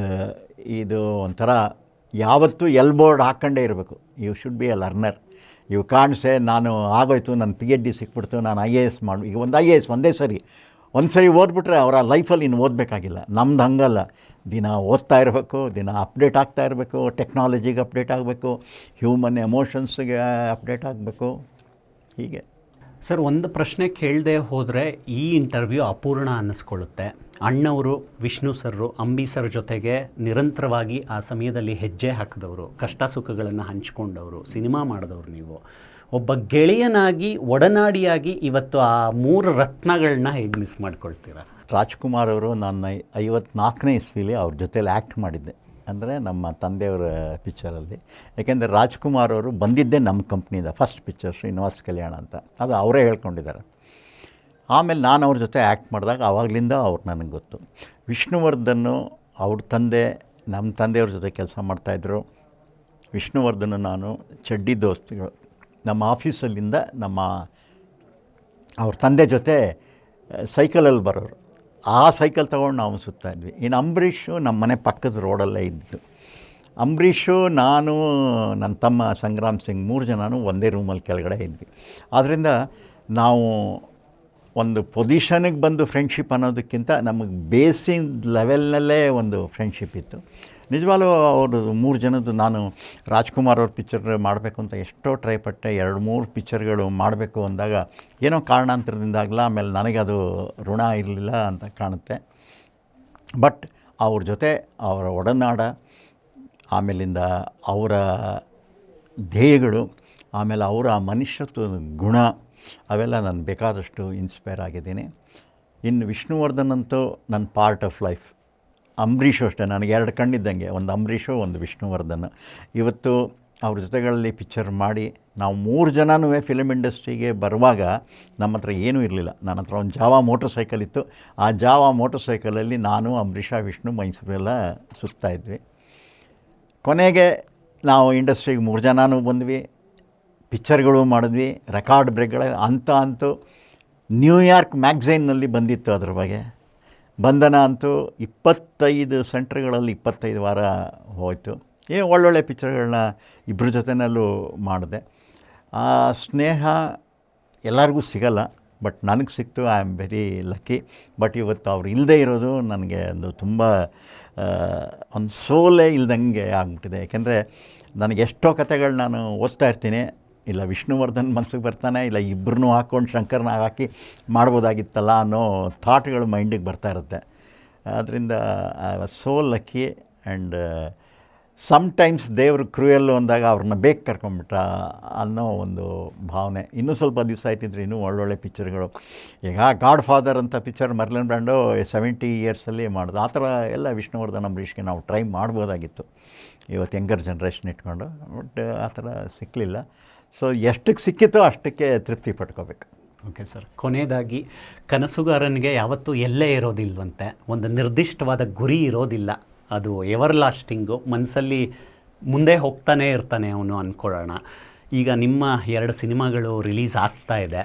S2: ಇದು ಒಂಥರ ಯಾವತ್ತೂ ಎಲ್ಬೋರ್ಡ್ ಹಾಕ್ಕೊಂಡೇ ಇರಬೇಕು. You should be a learner. ಇವು ಕಾಣಿಸೆ ನಾನು ಆಗೋಯ್ತು, ನನ್ನ PhD ಸಿಕ್ಬಿಡ್ತು, ನಾನು IAS ಮಾಡಿ. ಈಗ ಒಂದು IAS ಒಂದು ಸರಿ ಓದ್ಬಿಟ್ರೆ ಅವರ ಲೈಫಲ್ಲಿ ಇನ್ನು ಓದಬೇಕಾಗಿಲ್ಲ. ನಮ್ದು ಹಂಗಲ್ಲ, ದಿನ ಓದ್ತಾ ಇರಬೇಕು, ದಿನ ಅಪ್ಡೇಟ್ ಆಗ್ತಾ ಇರಬೇಕು, ಟೆಕ್ನಾಲಜಿಗೆ ಅಪ್ಡೇಟ್ ಆಗಬೇಕು, ಹ್ಯೂಮನ್ ಎಮೋಷನ್ಸ್ಗೆ ಅಪ್ಡೇಟ್ ಆಗಬೇಕು. ಹೀಗೆ
S1: ಸರ್, ಒಂದು ಪ್ರಶ್ನೆ ಕೇಳದೆ ಹೋದರೆ ಈ ಇಂಟರ್ವ್ಯೂ ಅಪೂರ್ಣ ಅನ್ನಿಸ್ಕೊಳ್ಳುತ್ತೆ. ಅಣ್ಣವರು, ವಿಷ್ಣು ಸರ್ರು, ಅಂಬಿ ಸರ್ ಜೊತೆಗೆ ನಿರಂತರವಾಗಿ ಆ ಸಮಯದಲ್ಲಿ ಹೆಜ್ಜೆ ಹಾಕಿದವರು, ಕಷ್ಟ ಸುಖಗಳನ್ನು ಹಂಚಿಕೊಂಡವರು, ಸಿನಿಮಾ ಮಾಡಿದವರು. ನೀವು ಒಬ್ಬ ಗೆಳೆಯನಾಗಿ, ಒಡನಾಡಿಯಾಗಿ ಇವತ್ತು ಆ 3 ರತ್ನಗಳನ್ನ ಹೇಗೆ ಮಿಸ್ ಮಾಡ್ಕೊಳ್ತೀರಾ?
S2: ರಾಜ್ಕುಮಾರ್ ಅವರು ನಾನು 54ನೇ ಇಸ್ವಿಲಿ ಅವ್ರ ಜೊತೇಲಿ ಆ್ಯಕ್ಟ್ ಮಾಡಿದ್ದೆ. ಅಂದರೆ ನಮ್ಮ ತಂದೆಯವರ ಪಿಕ್ಚರಲ್ಲಿ. ಯಾಕೆಂದರೆ ರಾಜ್ಕುಮಾರ್ ಅವರು ಬಂದಿದ್ದೇ ನಮ್ಮ ಕಂಪ್ನಿದ ಫಸ್ಟ್ ಪಿಕ್ಚರ್ ಶ್ರೀನಿವಾಸ ಕಲ್ಯಾಣ ಅಂತ. ಅದು ಅವರೇ ಹೇಳ್ಕೊಂಡಿದ್ದಾರೆ. ಆಮೇಲೆ ನಾನು ಅವ್ರ ಜೊತೆ ಆ್ಯಕ್ಟ್ ಮಾಡಿದಾಗ ಆವಾಗಲಿಂದ ಅವ್ರು ನನಗೆ ಗೊತ್ತು. ವಿಷ್ಣುವರ್ಧನ್ ಅವ್ರ ತಂದೆ ನಮ್ಮ ತಂದೆಯವ್ರ ಜೊತೆ ಕೆಲಸ ಮಾಡ್ತಾಯಿದ್ರು. ವಿಷ್ಣುವರ್ಧನ್ ನಾನು ಚಡ್ಡಿ ದೋಸ್ತಿಗಳು. ನಮ್ಮ ಆಫೀಸಲ್ಲಿಂದ ಅವ್ರ ತಂದೆ ಜೊತೆ ಸೈಕಲಲ್ಲಿ ಬರೋರು. ಆ ಸೈಕಲ್ ತೊಗೊಂಡು ನಾವು ಸುತ್ತಾಯಿದ್ವಿ. ಇನ್ನು ಅಂಬರೀಷು ನಮ್ಮ ಮನೆ ಪಕ್ಕದ ರೋಡಲ್ಲೇ ಇದ್ದು. ಅಂಬರೀಷು, ನಾನು, ನನ್ನ ತಮ್ಮ ಸಂಗ್ರಾಮ್ ಸಿಂಗ್ 3 ಜನನೂ ಒಂದೇ ರೂಮಲ್ಲಿ ಕೆಳಗಡೆ ಇದ್ವಿ. ಆದ್ದರಿಂದ ನಾವು ಒಂದು ಪೊಸಿಷನಿಗೆ ಬಂದು ಫ್ರೆಂಡ್ಶಿಪ್ ಅನ್ನೋದಕ್ಕಿಂತ ನಮಗೆ ಬೇಸಿನ್ ಲೆವೆಲ್ನಲ್ಲೇ ಒಂದು ಫ್ರೆಂಡ್ಶಿಪ್ ಇತ್ತು. ನಿಜವಾಗ್ಲೂ ಅವರು 3 ಜನದ್ದು, ನಾನು ರಾಜ್ಕುಮಾರ್ ಅವ್ರ ಪಿಕ್ಚರ್ ಮಾಡಬೇಕು ಅಂತ ಎಷ್ಟೋ ಟ್ರೈ ಪಟ್ಟೆ. 2-3 ಪಿಕ್ಚರ್ಗಳು ಮಾಡಬೇಕು ಅಂದಾಗ ಏನೋ ಕಾರಣಾಂತರದಿಂದಾಗಲ್ಲ, ಆಮೇಲೆ ನನಗದು ಋಣ ಇರಲಿಲ್ಲ ಅಂತ ಕಾಣುತ್ತೆ. ಬಟ್ ಅವ್ರ ಜೊತೆ ಅವರ ಒಡನಾಡ, ಆಮೇಲಿಂದ ಅವರ ಧ್ಯೇಯಗಳು, ಆಮೇಲೆ ಅವರ ಮನುಷ್ಯತ್ವ ಗುಣ, ಅವೆಲ್ಲ ನಾನು ಬೇಕಾದಷ್ಟು ಇನ್ಸ್ಪೈರ್ ಆಗಿದ್ದೀನಿ. ಇನ್ನು ವಿಷ್ಣುವರ್ಧನ್ ಅಂತೂ ನನ್ನ ಪಾರ್ಟ್ ಆಫ್ ಲೈಫ್. ಅಂಬರೀಷು ಅಷ್ಟೇ, ನನಗೆ 2 ಕಣ್ಣಿದ್ದಂಗೆ, ಒಂದು ಅಂಬರೀಷು, ಒಂದು ವಿಷ್ಣುವರ್ಧನ್. ಇವತ್ತು ಅವ್ರ ಜೊತೆಗಳಲ್ಲಿ ಪಿಕ್ಚರ್ ಮಾಡಿ ನಾವು 3 ಜನನೂ ಫಿಲ್ಮ್ ಇಂಡಸ್ಟ್ರಿಗೆ ಬರುವಾಗ ನಮ್ಮ ಹತ್ರ ಏನೂ ಇರಲಿಲ್ಲ. ನನ್ನ ಹತ್ರ ಒಂದು ಜಾವಾ ಮೋಟರ್ ಸೈಕಲ್ ಇತ್ತು. ಆ ಜಾವಾ ಮೋಟರ್ ಸೈಕಲಲ್ಲಿ ನಾನು, ಅಂಬರೀಷ, ವಿಷ್ಣು ಮೈಸೂರೆಲ್ಲ ಸುತ್ತಾಯಿದ್ವಿ. ಕೊನೆಗೆ ನಾವು ಇಂಡಸ್ಟ್ರಿಗೆ 3 ಜನನೂ ಬಂದ್ವಿ, ಪಿಕ್ಚರ್ಗಳು ಮಾಡಿದ್ವಿ, ರೆಕಾರ್ಡ್ ಬ್ರೇಕ್ಗಳ ಅಂತೂ ನ್ಯೂಯಾರ್ಕ್ ಮ್ಯಾಗ್ಝೈನ್ನಲ್ಲಿ ಬಂದಿತ್ತು ಅದ್ರ ಬಗ್ಗೆ. ಬಂಧನ ಅಂತೂ 25 ಸೆಂಟ್ರ್ಗಳಲ್ಲಿ 25 ವಾರ ಹೋಯಿತು. ಒಳ್ಳೊಳ್ಳೆ ಪಿಕ್ಚರ್ಗಳನ್ನ ಇಬ್ಬರ ಜೊತೆಯಲ್ಲೂ ಮಾಡಿದೆ. ಆ ಸ್ನೇಹ ಎಲ್ಲರಿಗೂ ಸಿಗಲ್ಲ, ಬಟ್ ನನಗೆ ಸಿಕ್ತು. I am very lucky. But ಇವತ್ತು ಅವ್ರು ಇಲ್ಲದೇ ಇರೋದು ನನಗೆ ಒಂದು ತುಂಬ ಒಂದು ಸೋಲೇ ಇಲ್ದಂಗೆ ಆಗ್ಬಿಟ್ಟಿದೆ. ಯಾಕೆಂದರೆ ನನಗೆ ಎಷ್ಟೋ ಕಥೆಗಳು ನಾನು ಓದ್ತಾ ಇರ್ತೀನಿ, ಇಲ್ಲ ವಿಷ್ಣುವರ್ಧನ್ ಮನಸ್ಸಿಗೆ ಬರ್ತಾನೆ, ಇಲ್ಲ ಇಬ್ಬರನ್ನೂ ಹಾಕ್ಕೊಂಡು ಶಂಕರ್ನ ಹಾಕಿ ಮಾಡ್ಬೋದಾಗಿತ್ತಲ್ಲ ಅನ್ನೋ ಥಾಟ್ಗಳು ಮೈಂಡಿಗೆ ಬರ್ತಾ ಇರುತ್ತೆ. ಆದ್ದರಿಂದ I was so lucky. And sometimes ದೇವರು ಕ್ರೂಯಲ್ಲು ಅಂದಾಗ ಅವ್ರನ್ನ ಬೇಗ ಕರ್ಕೊಂಬಿಟ್ಟ ಅನ್ನೋ ಒಂದು ಭಾವನೆ. ಇನ್ನೂ ಸ್ವಲ್ಪ ದಿವಸ ಆಯ್ತಿದ್ರೆ ಇನ್ನೂ ಒಳ್ಳೊಳ್ಳೆ ಪಿಕ್ಚರ್ಗಳು. ಈಗ ಗಾಡ್ ಫಾದರ್ ಅಂತ ಪಿಕ್ಚರ್ ಮರ್ಲಿನ್ ಬ್ರ್ಯಾಂಡೋ 70 ಇಯರ್ಸಲ್ಲಿ ಮಾಡಿದೆ. ಆ ಥರ ಎಲ್ಲ ವಿಷ್ಣುವರ್ಧನ್ ಅಂಬರೀಷ್ಗೆ ನಾವು ಟ್ರೈ ಮಾಡ್ಬೋದಾಗಿತ್ತು ಇವತ್ತು ಯಂಗರ್ ಜನ್ರೇಷನ್ ಇಟ್ಕೊಂಡು. ಬಟ್ ಆ ಥರ ಸಿಕ್ಕಲಿಲ್ಲ. ಸೊ ಎಷ್ಟಕ್ಕೆ ಸಿಕ್ಕಿತ್ತೋ ಅಷ್ಟಕ್ಕೆ ತೃಪ್ತಿ ಪಡ್ಕೋಬೇಕು.
S1: ಓಕೆ ಸರ್, ಕೊನೆಯದಾಗಿ ಕನಸುಗಾರನಿಗೆ ಯಾವತ್ತೂ ಎಲ್ಲೇ ಇರೋದಿಲ್ವಂತೆ, ಒಂದು ನಿರ್ದಿಷ್ಟವಾದ ಗುರಿ ಇರೋದಿಲ್ಲ, ಅದು ಎವರ್ ಲಾಸ್ಟಿಂಗು, ಮನಸ್ಸಲ್ಲಿ ಮುಂದೆ ಹೋಗ್ತಾನೇ ಇರ್ತಾನೆ ಅವನು ಅಂದ್ಕೊಳ್ಳೋಣ. ಈಗ ನಿಮ್ಮ 2 ಸಿನಿಮಾಗಳು ರಿಲೀಸ್ ಆಗ್ತಾ ಇದೆ.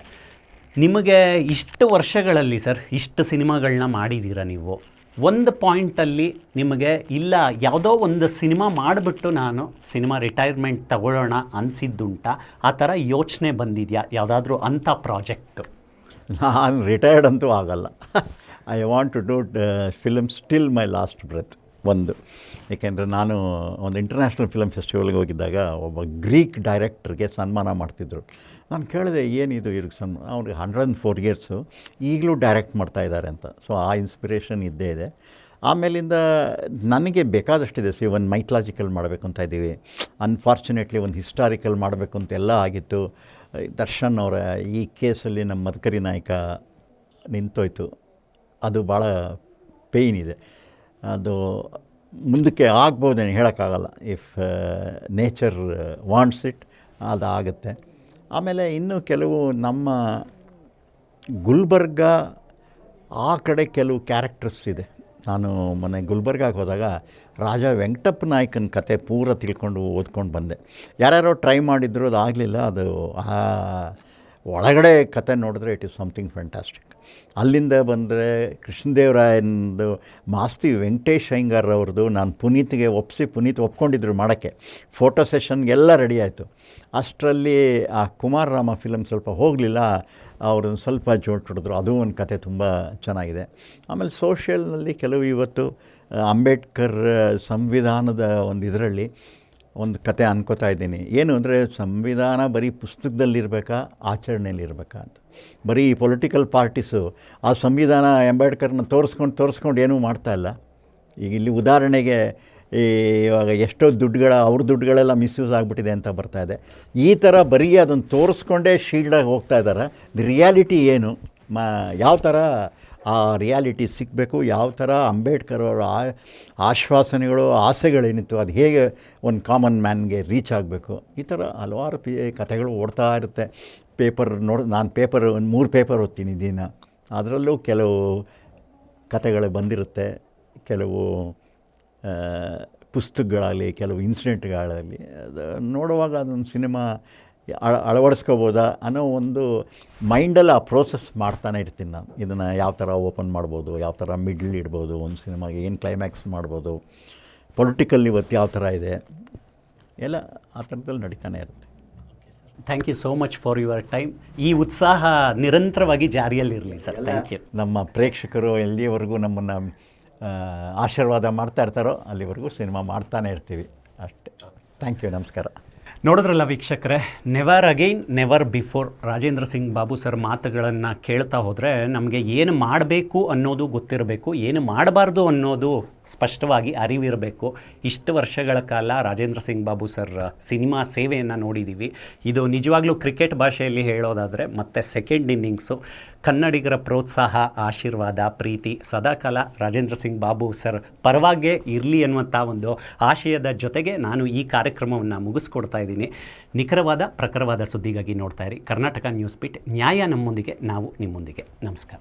S1: ನಿಮಗೆ ಇಷ್ಟು ವರ್ಷಗಳಲ್ಲಿ ಸರ್, ಇಷ್ಟು ಸಿನಿಮಾಗಳನ್ನ ಮಾಡಿದ್ದೀರ ನೀವು, ಒಂದು ಪಾಯಿಂಟಲ್ಲಿ ನಿಮಗೆ ಇಲ್ಲ ಯಾವುದೋ ಒಂದು ಸಿನಿಮಾ ಮಾಡಿಬಿಟ್ಟು ನಾನು ಸಿನಿಮಾ ರಿಟೈರ್ಮೆಂಟ್ ತಗೊಳ್ಳೋಣ ಅನಿಸಿದ್ದುಂಟ? ಆ ಥರ ಯೋಚನೆ ಬಂದಿದೆಯಾ ಯಾವುದಾದ್ರೂ ಅಂಥ ಪ್ರಾಜೆಕ್ಟು?
S2: ನಾನು ರಿಟೈರ್ಡ್ ಅಂತೂ ಆಗಲ್ಲ. I want to do film still my last breath. ಒಂದು ಏಕೆಂದರೆ ನಾನು ಒಂದು ಇಂಟರ್ನ್ಯಾಷನಲ್ ಫಿಲಮ್ ಫೆಸ್ಟಿವಲ್ಗೆ ಹೋಗಿದ್ದಾಗ ಒಬ್ಬ ಗ್ರೀಕ್ ಡೈರೆಕ್ಟ್ರಿಗೆ ಸನ್ಮಾನ ಮಾಡ್ತಿದ್ರು. ನಾನು ಕೇಳಿದೆ, ಏನಿದು ಇವ್ರಿಗೆ ಅವ್ರಿಗೆ 104 ಇಯರ್ಸು, ಈಗಲೂ ಡೈರೆಕ್ಟ್ ಮಾಡ್ತಾಯಿದ್ದಾರೆ ಅಂತ. ಸೊ ಆ ಇನ್ಸ್ಪಿರೇಷನ್ ಇದ್ದೇ ಇದೆ. ಆಮೇಲಿಂದ ನನಗೆ ಬೇಕಾದಷ್ಟಿದೆ. ಒಂದು ಮೈಥಾಲಜಿಕಲ್ ಮಾಡಬೇಕು ಅಂತ ಇದ್ದೀವಿ, ಅನ್ಫಾರ್ಚುನೇಟ್ಲಿ ಒಂದು ಹಿಸ್ಟಾರಿಕಲ್ ಮಾಡಬೇಕು ಅಂತೆಲ್ಲ ಆಗಿತ್ತು. ದರ್ಶನ್ ಅವರ ಈ ಕೇಸಲ್ಲಿ ನಮ್ಮ ಮದಕರಿ ನಾಯಕ ನಿಂತೋಯ್ತು. ಅದು ಭಾಳ ಪೇಯ್ನ್ ಇದೆ. ಅದು ಮುಂದಕ್ಕೆ ಆಗ್ಬೋದೇನು ಹೇಳೋಕ್ಕಾಗಲ್ಲ. ಇಫ್ ನೇಚರ್ ವಾಂಟ್ಸ್ ಇಟ್ ಅದು ಆಗುತ್ತೆ. ಆಮೇಲೆ ಇನ್ನೂ ಕೆಲವು ನಮ್ಮ ಗುಲ್ಬರ್ಗ ಆ ಕಡೆ ಕೆಲವು ಕ್ಯಾರೆಕ್ಟರ್ಸ್ ಇದೆ. ನಾನು ಮೊನ್ನೆ ಗುಲ್ಬರ್ಗಾಗೆ ಹೋದಾಗ ರಾಜ ವೆಂಕಟಪ್ಪ ನಾಯಕನ ಕತೆ ಪೂರ ತಿಳ್ಕೊಂಡು ಓದ್ಕೊಂಡು ಬಂದೆ. ಯಾರ್ಯಾರೋ ಟ್ರೈ ಮಾಡಿದ್ರು, ಅದು ಆಗಲಿಲ್ಲ. ಅದು ಒಳಗಡೆ ಕತೆ ನೋಡಿದ್ರೆ ಇಟ್ ಈಸ್ ಸಮಥಿಂಗ್ ಫ್ಯಾಂಟಾಸ್ಟಿಕ್. ಅಲ್ಲಿಂದ ಬಂದರೆ ಕೃಷ್ಣದೇವರಾಯನದು ಮಾಸ್ತಿ ವೆಂಕಟೇಶ್ ಅಯ್ಯಂಗಾರ್ ಅವ್ರದ್ದು ನಾನು ಪುನೀತ್ಗೆ ಪುನೀತ್ ಒಪ್ಕೊಂಡಿದ್ರು ಮಾಡೋಕ್ಕೆ. ಫೋಟೋ ಸೆಷನ್ಗೆಲ್ಲ ರೆಡಿ ಆಯಿತು. ಅಷ್ಟರಲ್ಲಿ ಆ ಕುಮಾರ್ ರಾಮ ಫಿಲಮ್ ಸ್ವಲ್ಪ ಹೋಗಲಿಲ್ಲ, ಅವರು ಸ್ವಲ್ಪ ಜೋಡಿದ್ರು. ಅದು ಒಂದು ಕತೆ ತುಂಬ ಚೆನ್ನಾಗಿದೆ. ಆಮೇಲೆ ಸೋಷಿಯಲ್ನಲ್ಲಿ ಕೆಲವು ಇವತ್ತು ಅಂಬೇಡ್ಕರ್ ಸಂವಿಧಾನದ ಒಂದು ಇದರಲ್ಲಿ ಒಂದು ಕತೆ ಅನ್ಕೋತಾ ಇದ್ದೀನಿ. ಏನು ಅಂದರೆ ಸಂವಿಧಾನ ಬರೀ ಪುಸ್ತಕದಲ್ಲಿರಬೇಕಾ, ಆಚರಣೆಯಲ್ಲಿರಬೇಕಾ ಅಂತ. ಬರೀ ಪೊಲಿಟಿಕಲ್ ಪಾರ್ಟೀಸು ಆ ಸಂವಿಧಾನ ಅಂಬೇಡ್ಕರ್ನ ತೋರಿಸ್ಕೊಂಡು ಏನೂ ಮಾಡ್ತಾಯಿಲ್ಲ. ಈಗ ಇಲ್ಲಿ ಉದಾಹರಣೆಗೆ ಇವಾಗ ಎಷ್ಟೋ ಅವ್ರ ದುಡ್ಡುಗಳೆಲ್ಲ ಮಿಸ್ಯೂಸ್ ಆಗಿಬಿಟ್ಟಿದೆ ಅಂತ ಬರ್ತಾಯಿದೆ. ಈ ಥರ ಬರೀ ಅದನ್ನು ತೋರಿಸ್ಕೊಂಡೇ ಶೀಲ್ಡಾಗಿ ಹೋಗ್ತಾ ಇದ್ದಾರೆ. ದಿ ರಿಯಾಲಿಟಿ ಏನು, ಯಾವ ಥರ ಆ ರಿಯಾಲಿಟಿ ಸಿಗಬೇಕು, ಯಾವ ಥರ ಅಂಬೇಡ್ಕರ್ ಅವರ ಆಶ್ವಾಸನೆಗಳು, ಆಸೆಗಳೇನಿತ್ತು, ಅದು ಹೇಗೆ ಒಂದು ಕಾಮನ್ ಮ್ಯಾನ್ಗೆ ರೀಚ್ ಆಗಬೇಕು, ಈ ಥರ ಹಲವಾರು ಕಥೆಗಳು ಓಡ್ತಾ ಇರುತ್ತೆ. ನಾನು ಒಂದು 3 ಪೇಪರ್ ಓದ್ತೀನಿ ದಿನ. ಅದರಲ್ಲೂ ಕೆಲವು ಕಥೆಗಳು ಬಂದಿರುತ್ತೆ, ಕೆಲವು ಪುಸ್ತಕಗಳಾಗಲಿ, ಕೆಲವು ಇನ್ಸಿಡೆಂಟ್ಗಳಾಗಲಿ. ಅದು ನೋಡುವಾಗ ಅದೊಂದು ಸಿನಿಮಾ ಅಳವಡಿಸ್ಕೋಬೋದಾ ಅನ್ನೋ ಒಂದು ಮೈಂಡಲ್ಲಿ ಆ ಪ್ರೋಸೆಸ್ ಮಾಡ್ತಾನೆ ಇರ್ತೀನಿ ನಾನು. ಇದನ್ನು ಯಾವ ಥರ ಓಪನ್ ಮಾಡ್ಬೋದು, ಯಾವ ಥರ ಮಿಡ್ಲ್ ಇಡ್ಬೋದು, ಒಂದು ಸಿನಿಮಾಗೆ ಏನು ಕ್ಲೈಮ್ಯಾಕ್ಸ್ ಮಾಡ್ಬೋದು, ಪೊಲಿಟಿಕಲ್ ಇವತ್ತು ಯಾವ ಥರ ಇದೆ ಎಲ್ಲ ಆ ಥರದಲ್ಲಿ ನಡೀತಾನೆ ಇರುತ್ತೆ.
S1: Thank you so much for your time. ಈ ಉತ್ಸಾಹ ನಿರಂತರವಾಗಿ ಜಾರಿಯಲ್ಲಿರಲಿ ಸರ್. Thank you.
S2: ನಮ್ಮ ಪ್ರೇಕ್ಷಕರು ಎಲ್ಲಿವರೆಗೂ ನಮ್ಮನ್ನು ಆಶೀರ್ವಾದ ಮಾಡ್ತಾ ಇರ್ತಾರೋ ಅಲ್ಲಿವರೆಗೂ ಸಿನಿಮಾ ಮಾಡ್ತಾನೆ ಇರ್ತೀವಿ ಅಷ್ಟೇ. ಥ್ಯಾಂಕ್ ಯು, ನಮಸ್ಕಾರ.
S1: ನೋಡಿದ್ರಲ್ಲ ವೀಕ್ಷಕರೇ, never again never before Rajendra Singh Babu sir ಮಾತುಗಳನ್ನು ಕೇಳ್ತಾ ಹೋದರೆ ನಮಗೆ ಏನು ಮಾಡಬೇಕು ಅನ್ನೋದು ಗೊತ್ತಿರಬೇಕು, ಏನು ಮಾಡಬಾರ್ದು ಅನ್ನೋದು ಸ್ಪಷ್ಟವಾಗಿ ಅರಿವಿರಬೇಕು. ಇಷ್ಟು ವರ್ಷಗಳ ಕಾಲ ರಾಜೇಂದ್ರ ಸಿಂಗ್ ಬಾಬು ಸರ್ ಸಿನಿಮಾ ಸೇವೆಯನ್ನು ನೋಡಿದ್ದೀವಿ. ಇದು ನಿಜವಾಗ್ಲೂ ಕ್ರಿಕೆಟ್ ಭಾಷೆಯಲ್ಲಿ ಹೇಳೋದಾದರೆ ಮತ್ತೆ ಸೆಕೆಂಡ್ ಇನ್ನಿಂಗ್ಸು. ಕನ್ನಡಿಗರ ಪ್ರೋತ್ಸಾಹ, ಆಶೀರ್ವಾದ, ಪ್ರೀತಿ ಸದಾಕಾಲ ರಾಜೇಂದ್ರ ಸಿಂಗ್ ಬಾಬು ಸರ್ ಪರವಾಗೇ ಇರಲಿ ಅನ್ನುವಂಥ ಒಂದು ಆಶಯದ ಜೊತೆಗೆ ನಾನು ಈ ಕಾರ್ಯಕ್ರಮವನ್ನು ಮುಗಿಸ್ಕೊಡ್ತಾ ಇದ್ದೀನಿ. ನಿಖರವಾದ ಪ್ರಖರವಾದ ಸುದ್ದಿಗಾಗಿ ನೋಡ್ತಾ ಇರಿ ಕರ್ನಾಟಕ ನ್ಯೂಸ್ ಬೀಟ್. ನ್ಯಾಯ ನಮ್ಮೊಂದಿಗೆ, ನಾವು ನಿಮ್ಮೊಂದಿಗೆ. ನಮಸ್ಕಾರ.